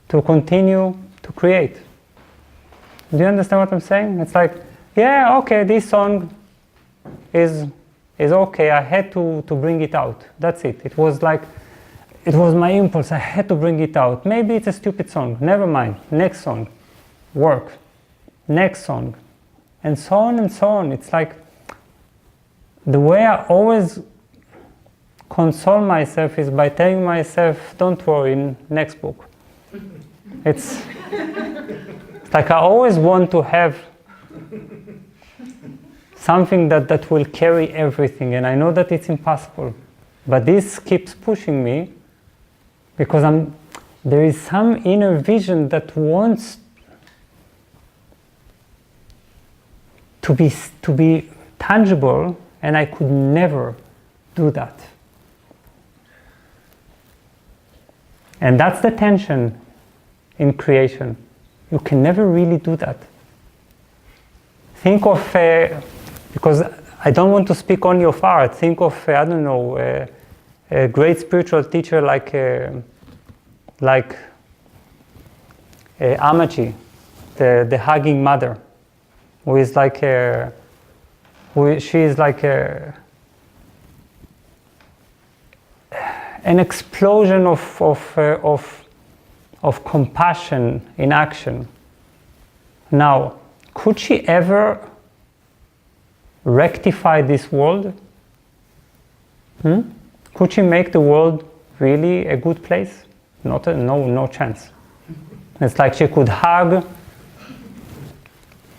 to continue to create. Do you understand what I'm saying? It's like, yeah, okay, this song is okay. I had to bring it out. That's it. It was my impulse. I had to bring it out. Maybe it's a stupid song. Never mind. Next song. Work. Next song. And so on and so on. It's like the way I always console myself is by telling myself, don't worry, next book. It's like I always want to have something that will carry everything, and I know that it's impossible. But this keeps pushing me because there is some inner vision that wants to be tangible, and I could never do that. And that's the tension in creation. You can never really do that. Think of, because I don't want to speak only of art, think of, I don't know, a great spiritual teacher like Amaji, the hugging mother, who is like she is like an explosion of compassion in action. Now, could she ever rectify this world? Could she make the world really a good place? No chance. It's like she could hug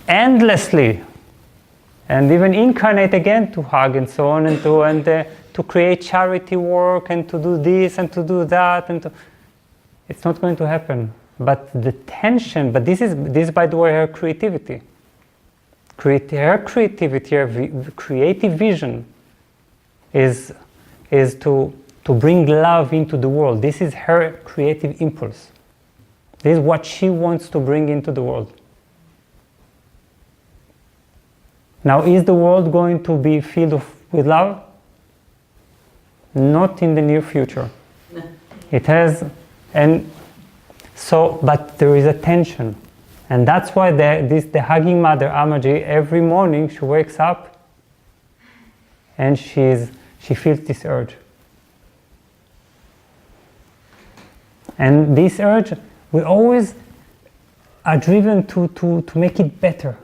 endlessly, and even incarnate again to hug and so on, and to create charity work and to do this and to do that, it's not going to happen. But the tension, but this is by the way her creativity. Her creativity, her creative vision is to bring love into the world. This is her creative impulse. This is what she wants to bring into the world. Now, is the world going to be filled with love? Not in the near future. No. It has, and so, but there is a tension. And that's why the hugging mother, Amaji, every morning she wakes up and she feels this urge. And this urge, we always are driven to make it better,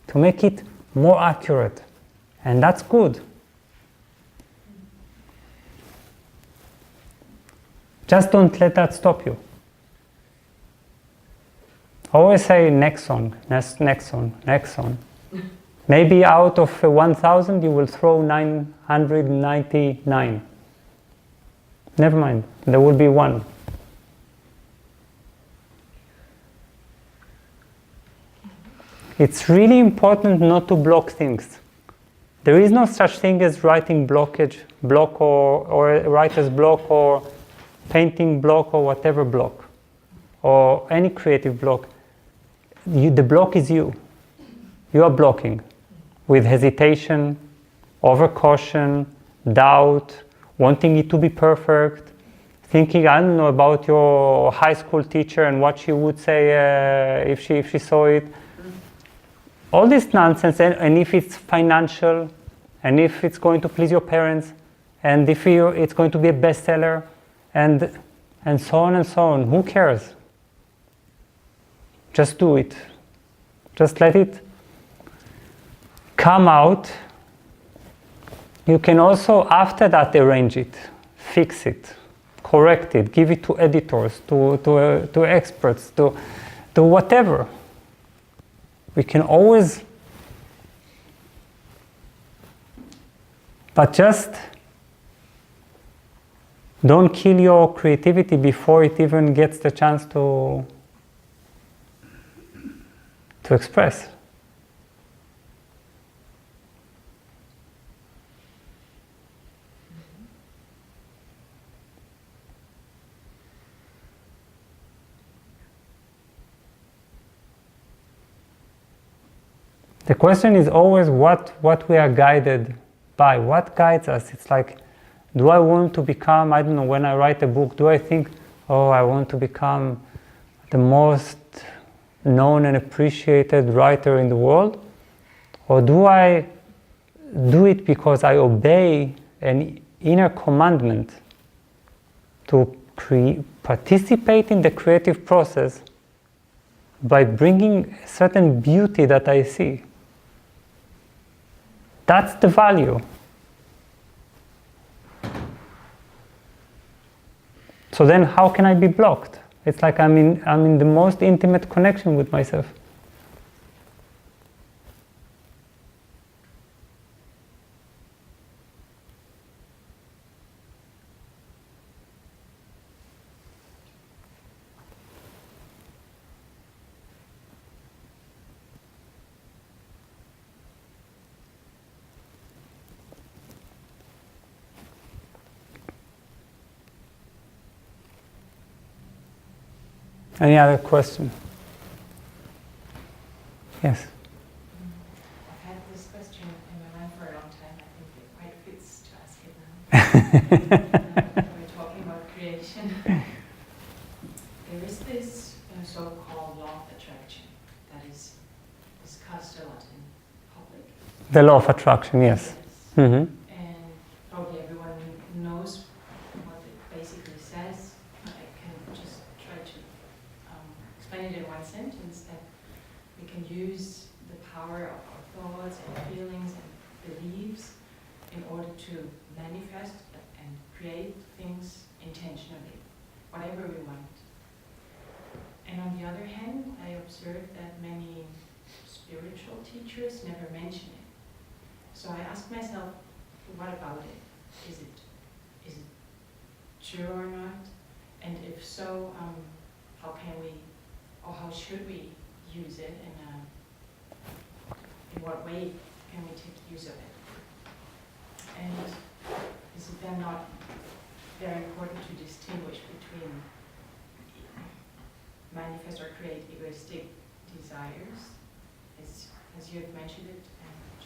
to make it more accurate. And that's good. Just don't let that stop you. Always say next song, next song, next song. Maybe out of 1,000 you will throw 999. Never mind, there will be one. It's really important not to block things. There is no such thing as writing block or writer's block or painting block or whatever block or any creative block. The block is you. You are blocking with hesitation, overcaution, doubt, wanting it to be perfect, thinking, I don't know, about your high school teacher and what she would say if she saw it. All this nonsense, and if it's financial, and if it's going to please your parents, and if it's going to be a bestseller, and so on and so on. Who cares? Just do it. Just let it come out. You can also, after that, arrange it, fix it, correct it, give it to editors, to experts, to whatever. We can always, but just don't kill your creativity before it even gets the chance to express. The question is always what we are guided by, what guides us. It's like, do I want to become, I don't know, when I write a book, do I think, oh, I want to become the most known and appreciated writer in the world? Or do I do it because I obey an inner commandment to participate in the creative process by bringing a certain beauty that I see? That's the value. So then how can I be blocked? It's like I'm in the most intimate connection with myself. Any other question? Yes. I've had this question in my mind for a long time. I think it quite fits to ask it now. We're talking about creation. There is this so-called law of attraction that is discussed a lot in public. The law of attraction, yes. Mm-hmm. And probably everyone knows what it basically says. I can just try to explain it in one sentence, that we can use the power of our thoughts and feelings and beliefs in order to manifest and create things intentionally, whatever we want. And on the other hand, I observed that many spiritual teachers never mention it. So I asked myself, what about it? Is it true or not? And if so, how can we, or how should we use it, and in what way can we take use of it? And is it then not very important to distinguish between manifest or create egoistic desires, as you have mentioned it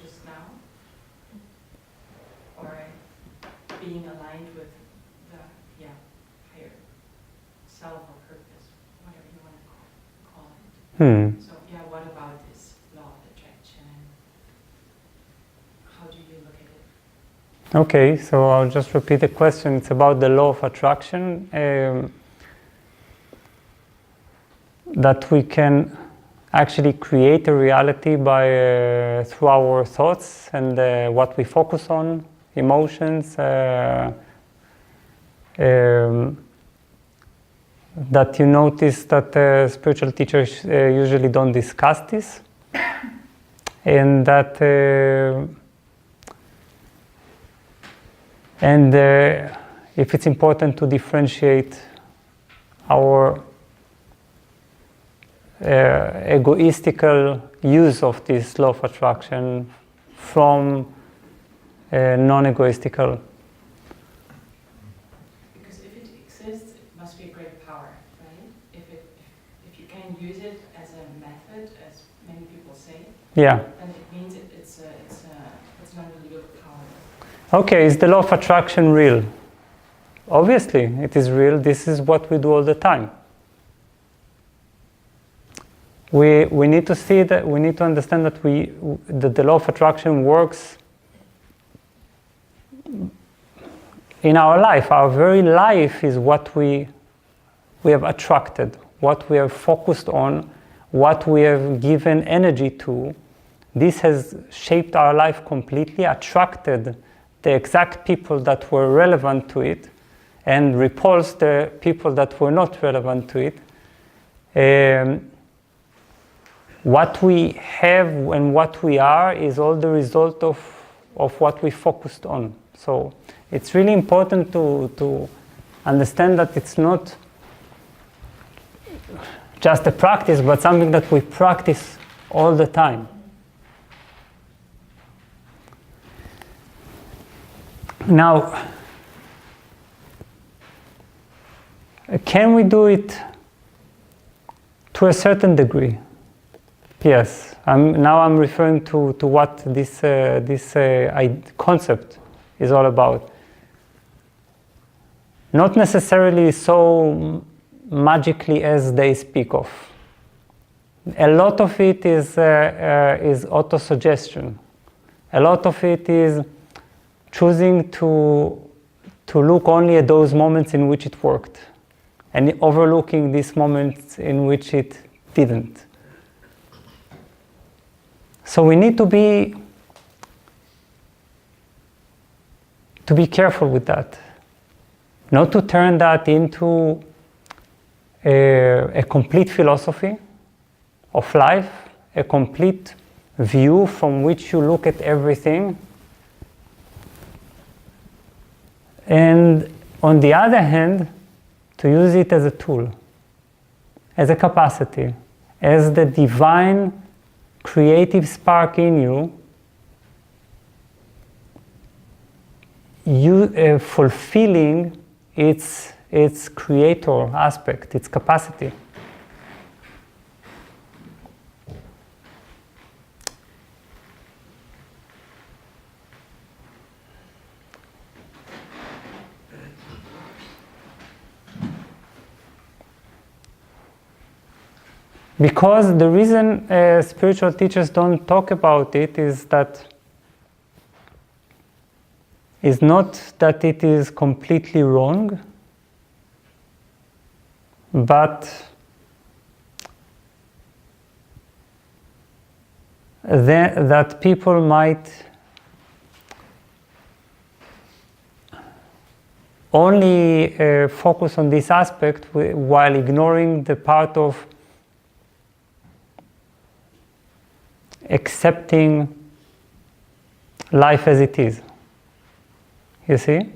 just now, or being aligned with the higher self or purpose, whatever you want to call it. So what about this law of attraction, and how do you look at it? Okay, so I'll just repeat the question. It's about the law of attraction. That we can actually create a reality by through our thoughts and what we focus on, emotions. That you notice that spiritual teachers usually don't discuss this, and that if it's important to differentiate our egoistical use of this law of attraction from non-egoistical. Because if it exists, it must be a great power, right? If you can use it as a method, as many people say, yeah, then it means it's not a real power. Okay, is the law of attraction real? Obviously, it is real. This is what we do all the time. We need to see that, we need to understand that the law of attraction works in our life. Our very life is what we have attracted, what we have focused on, what we have given energy to. This has shaped our life completely, attracted the exact people that were relevant to it, and repulsed the people that were not relevant to it. What we have and what we are is all the result of what we focused on. So it's really important to understand that it's not just a practice, but something that we practice all the time. Now, can we do it to a certain degree? Yes. Now I'm referring to what this concept is all about. Not necessarily so magically as they speak of. A lot of it is autosuggestion. A lot of it is choosing to look only at those moments in which it worked, and overlooking these moments in which it didn't. So we need to be careful with that, not to turn that into a complete philosophy of life, a complete view from which you look at everything. And on the other hand, to use it as a tool, as a capacity, as the divine creative spark in you fulfilling its creator aspect, its capacity. Because the reason spiritual teachers don't talk about it is not that it is completely wrong, but that people might only focus on this aspect while ignoring the part of accepting life as it is. You see?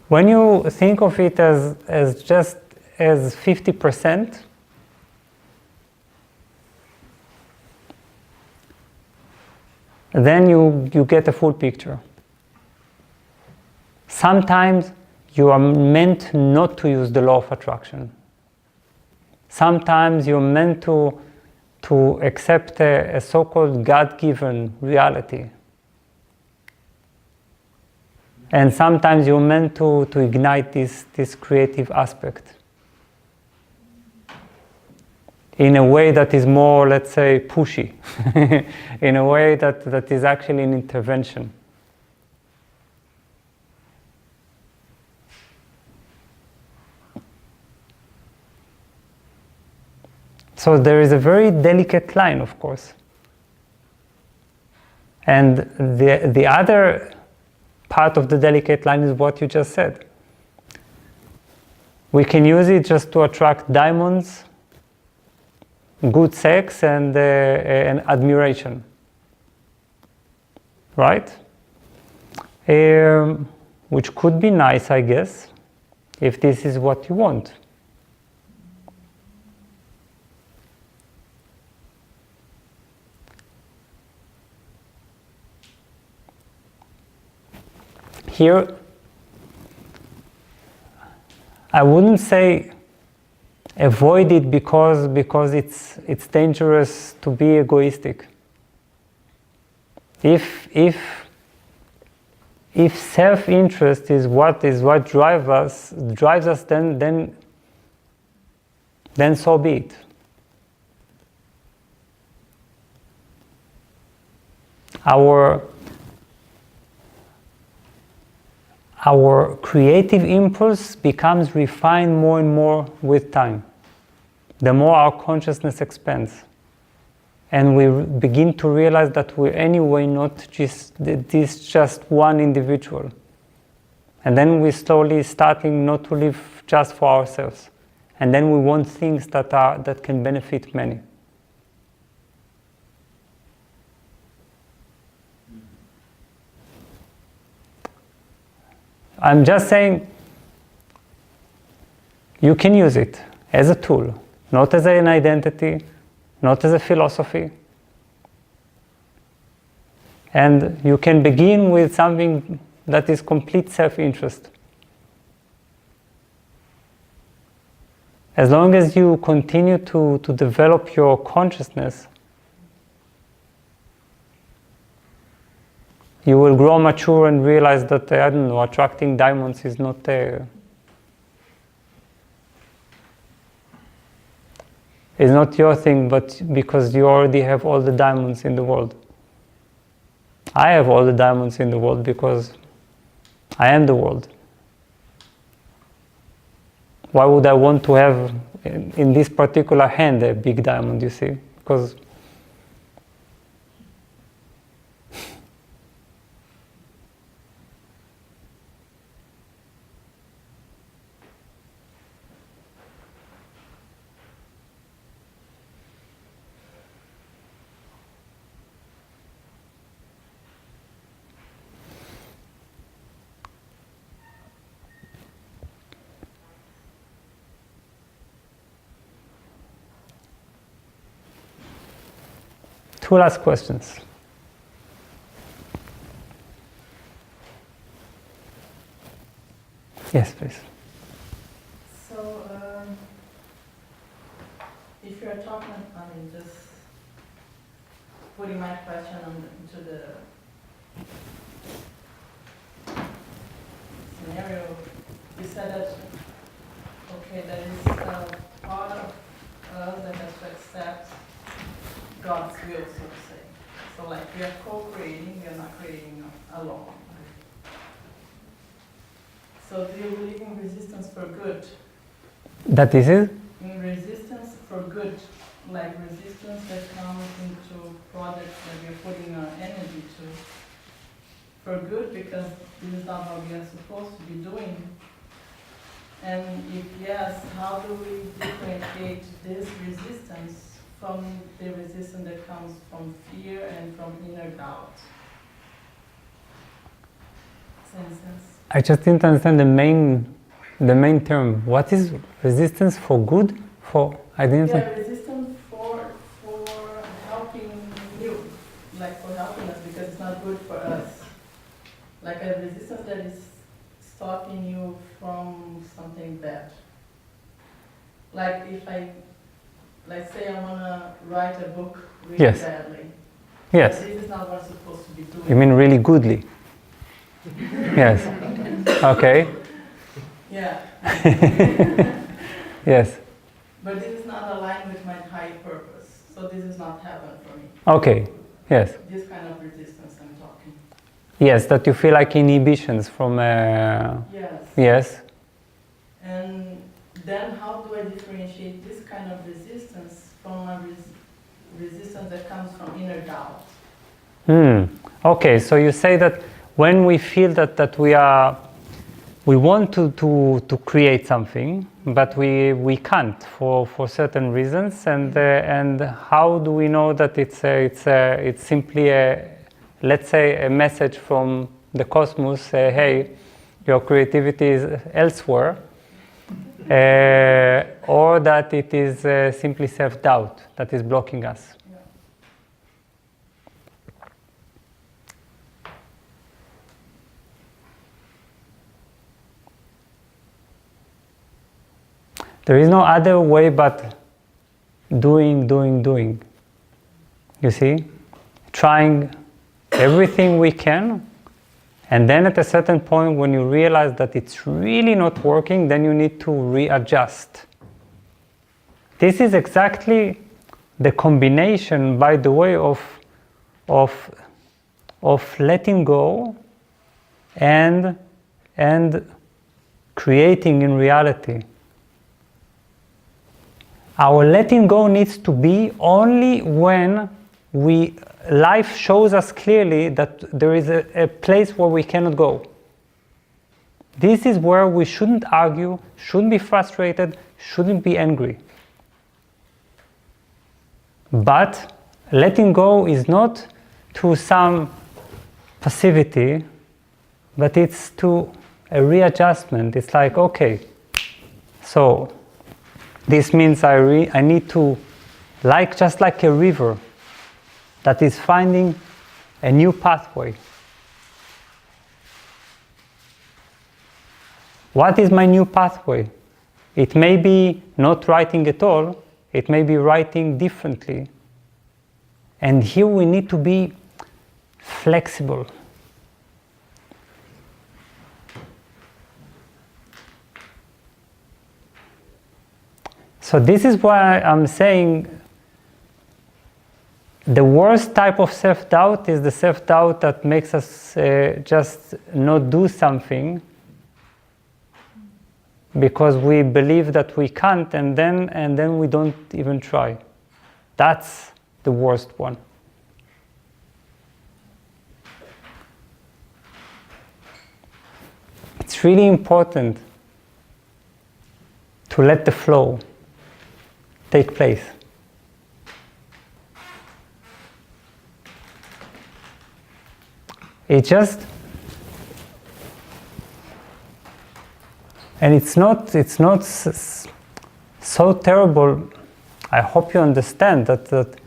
When you think of it as just as 50%, then you get a full picture. Sometimes you are meant not to use the law of attraction. Sometimes you're meant to accept a so-called God-given reality. And sometimes you're meant to ignite this creative aspect in a way that is more, let's say, pushy, in a way that is actually an intervention. So there is a very delicate line, of course. And the other part of the delicate line is what you just said. We can use it just to attract diamonds, good sex, and admiration. Right? Which could be nice, I guess, if this is what you want. Here, I wouldn't say avoid it because it's dangerous to be egoistic. If self-interest is what drives us, then so be it. Our creative impulse becomes refined more and more with time, the more our consciousness expands. And we begin to realize that we're anyway not just one individual. And then we're slowly starting not to live just for ourselves. And then we want things that can benefit many. I'm just saying you can use it as a tool, not as an identity, not as a philosophy. And you can begin with something that is complete self-interest. As long as you continue to develop your consciousness, you will grow mature and realize that, I don't know, attracting diamonds is not your thing, but because you already have all the diamonds in the world. I have all the diamonds in the world because I am the world. Why would I want to have, in this particular hand, a big diamond, you see? Because two last questions. Yes, please. So, if you're talking, just putting my question into the scenario, you said that, okay, there is part of us that has to accept God's will, so to say. So like we are co-creating, we are not creating alone. So do you believe in resistance for good? That is it? In resistance for good, like resistance that comes into projects that we are putting our energy to. For good, because this is not what we are supposed to be doing. And if yes, how do we differentiate this resistance from the resistance that comes from fear and from inner doubt? Sense? I just didn't understand the main term. What is resistance for good? I didn't. Yeah, resistance for helping you, like for helping us, because it's not good for us. Like a resistance that is stopping you from something bad. Like if let's say I wanna write a book really Yes. badly. Yes. But this is not what I'm supposed to be doing. You mean really goodly? Yes. Okay. Yeah. Yes. But this is not aligned with my high purpose. So this is not heaven for me. Okay. Yes. This kind of resistance I'm talking. Yes, that you feel like inhibitions from. Yes. Yes. And then how do I differentiate this kind of resistance from a resistance that comes from inner doubt? Okay, so you say that when we feel that we want to create something, but we can't for certain reasons, and how do we know that it's simply let's say a message from the cosmos, say, hey, your creativity is elsewhere, or that it is simply self-doubt that is blocking us? There is no other way but doing. You see? Trying everything we can, and then at a certain point when you realize that it's really not working, then you need to readjust. This is exactly the combination, by the way, of letting go and creating in reality. Our letting go needs to be only when life shows us clearly that there is a place where we cannot go. This is where we shouldn't argue, shouldn't be frustrated, shouldn't be angry. But letting go is not to some passivity, but it's to a readjustment. It's like, okay, so this means I need to, just like a river that is finding a new pathway. What is my new pathway? It may be not writing at all, it may be writing differently. And here we need to be flexible. So this is why I'm saying the worst type of self-doubt is the self-doubt that makes us just not do something because we believe that we can't, and then we don't even try. That's the worst one. It's really important to let the flow take place. It just, and it's not so terrible. I hope you understand that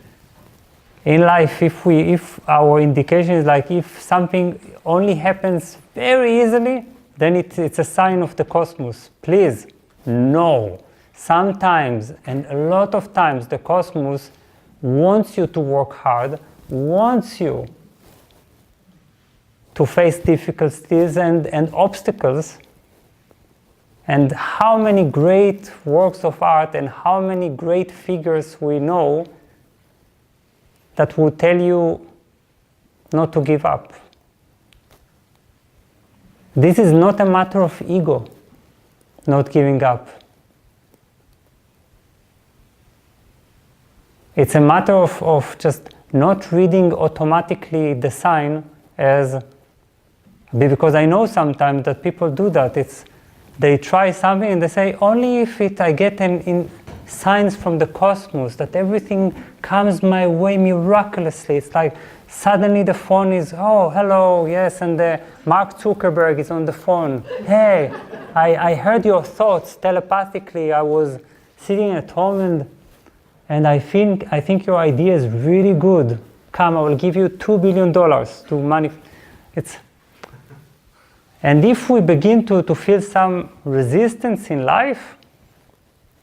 in life, if our indication is like if something only happens very easily, then it's a sign of the cosmos. Please, no. Sometimes, and a lot of times, the cosmos wants you to work hard, wants you to face difficulties and obstacles, And how many great works of art and how many great figures we know that will tell you not to give up. This is not a matter of ego, not giving up. It's a matter of just not reading automatically the sign as, because I know sometimes that people do that. They try something and they say, only if I get in signs from the cosmos that everything comes my way miraculously. It's like suddenly the phone is, oh, hello, yes, and Mark Zuckerberg is on the phone. Hey, I heard your thoughts telepathically. I was sitting at home and I think your idea is really good. Come, I will give you $2 billion to money. And if we begin to feel some resistance in life,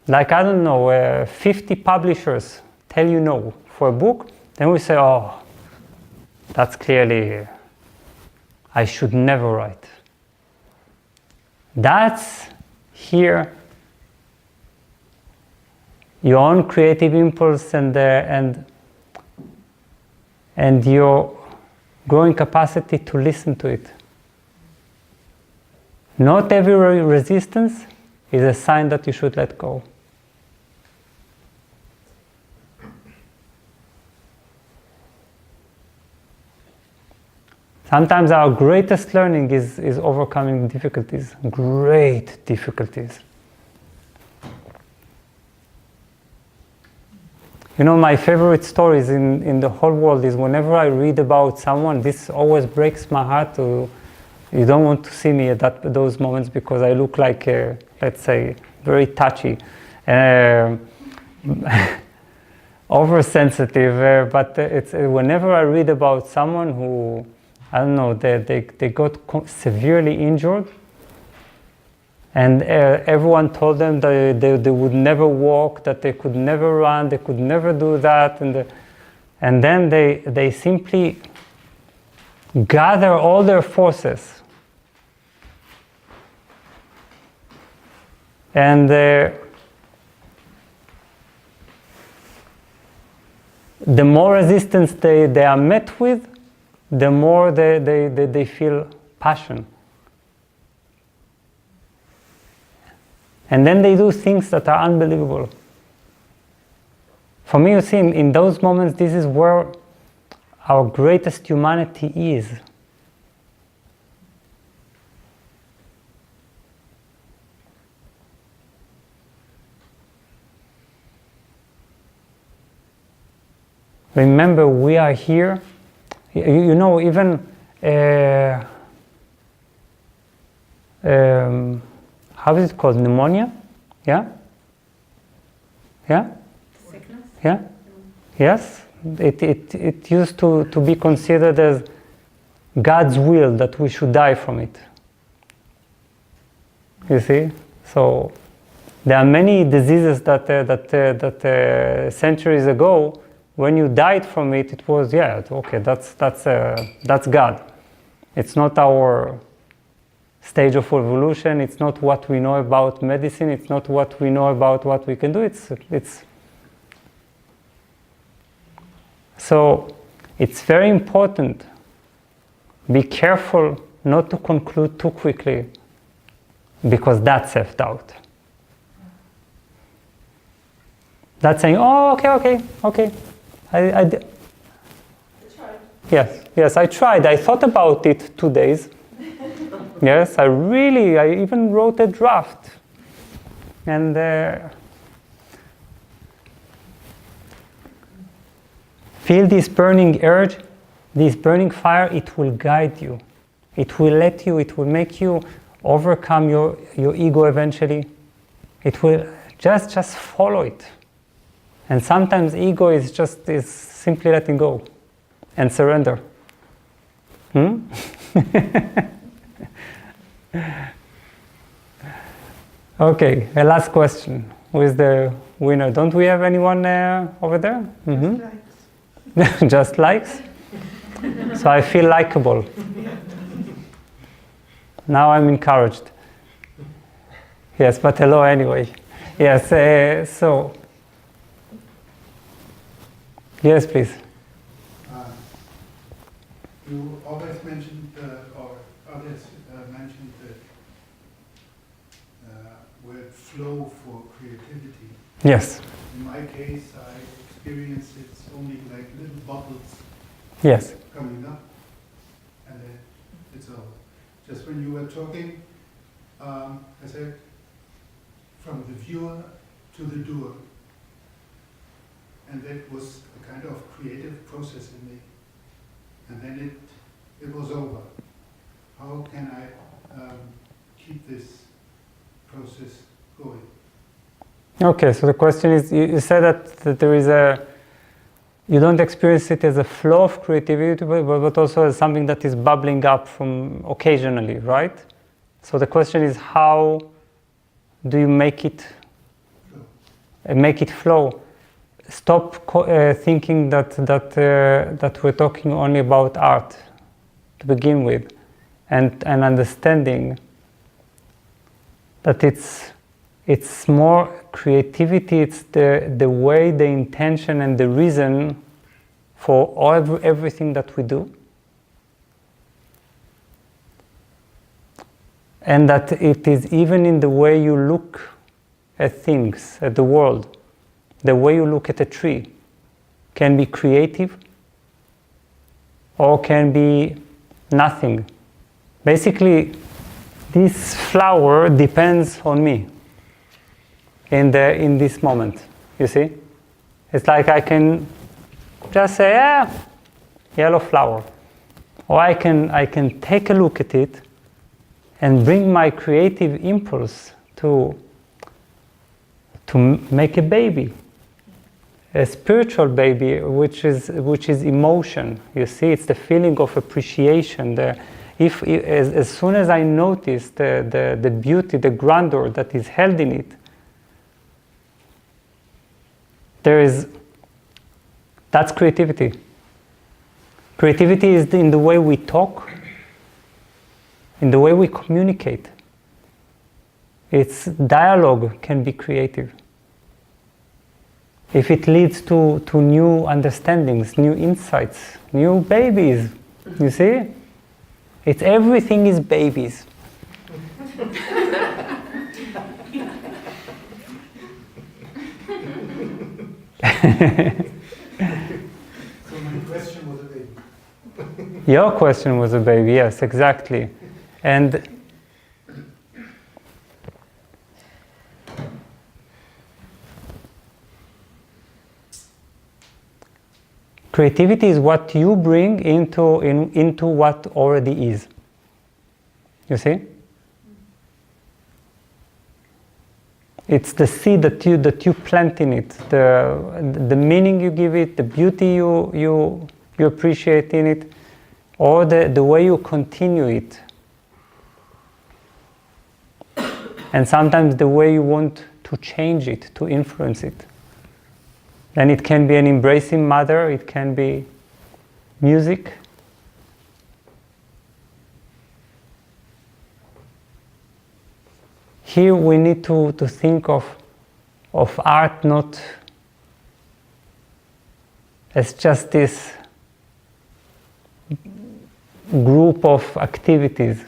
like, I don't know, 50 publishers tell you no for a book, then we say, oh, that's clearly, I should never write. That's here your own creative impulse and your growing capacity to listen to it. Not every resistance is a sign that you should let go. Sometimes our greatest learning is overcoming difficulties, great difficulties. You know, my favorite stories in the whole world is whenever I read about someone, this always breaks my heart. You don't want to see me at those moments because I look like, let's say, very touchy, oversensitive. But it's whenever I read about someone who, I don't know, they got severely injured, and everyone told them that they would never walk, that they could never run, they could never do that, and then they simply gather all their forces. And the more resistance they are met with, the more they feel passion. And then they do things that are unbelievable. For me, you see, in those moments, this is where our greatest humanity is. Remember, we are here. You know, even how is it called? Pneumonia? Yeah? Yeah? Sickness? Yeah? Yes? It used to be considered as God's will that we should die from it. You see? So there are many diseases that centuries ago, when you died from it, it was, yeah, okay, that's God. It's not our stage of evolution. It's not what we know about medicine. It's not what we know about what we can do. So it's very important. Be careful not to conclude too quickly, because that's self-doubt. That's saying, oh, okay. I tried. Yes, I tried. I thought about it 2 days. Yes, I even wrote a draft. And feel this burning urge, this burning fire, it will guide you. It will make you overcome your ego eventually. It will just follow it. And sometimes ego is simply letting go and surrender. Okay, a last question. Who is the winner? Don't we have anyone over there? Mm-hmm. Just likes? So I feel likable. Now I'm encouraged. Yes, but hello anyway. Yes, so. Yes, please. You always mentioned, or others mentioned the word flow for creativity. Yes. In my case, I experience it's only like little bubbles Yes. coming up, and then it's over. Just when you were talking, I said, from the viewer to the doer. And that was a kind of creative process in me. And then it was over. How can I keep this process going? Okay, so the question is, you said that there is you don't experience it as a flow of creativity, but also as something that is bubbling up from occasionally, right? So the question is, how do you make it flow? Stop thinking that we're talking only about art to begin with, and understanding that it's more creativity. It's the way, the intention, and the reason for everything that we do, and that it is even in the way you look at things, at the world. The way you look at a tree can be creative or can be nothing. Basically, this flower depends on me in this moment, you see? It's like I can just say, yellow flower. Or I can take a look at it and bring my creative impulse to make a baby. A spiritual baby, which is emotion. You see, it's the feeling of appreciation. As soon as I notice the beauty, the grandeur that is held in it, that's creativity. Creativity is in the way we talk, in the way we communicate. Its dialogue can be creative. If it leads to new understandings, new insights, new babies, you see? Everything is babies. So my question was a baby. Your question was a baby, yes, exactly. And creativity is what you bring into what already is. You see? It's the seed that you plant in it, the meaning you give it, the beauty you appreciate in it, or the way you continue it. And sometimes the way you want to change it, to influence it. Then it can be an embracing mother, it can be music. Here we need to think of art not as just this group of activities.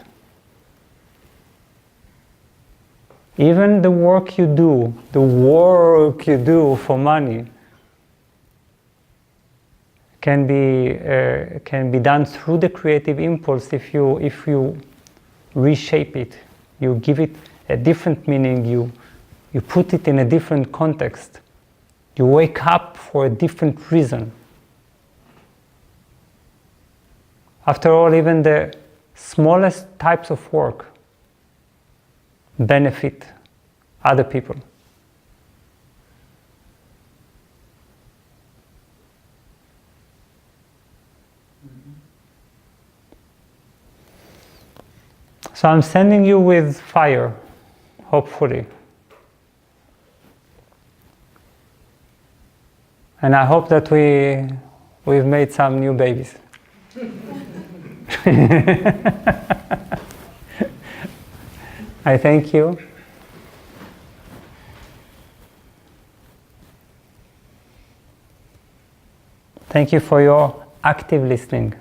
Even the work you do for money, can be done through the creative impulse if you reshape it, you give it a different meaning, you put it in a different context, you wake up for a different reason. After all, even the smallest types of work benefit other people. So I'm sending you with fire, hopefully. And I hope that we've made some new babies. I thank you. Thank you for your active listening.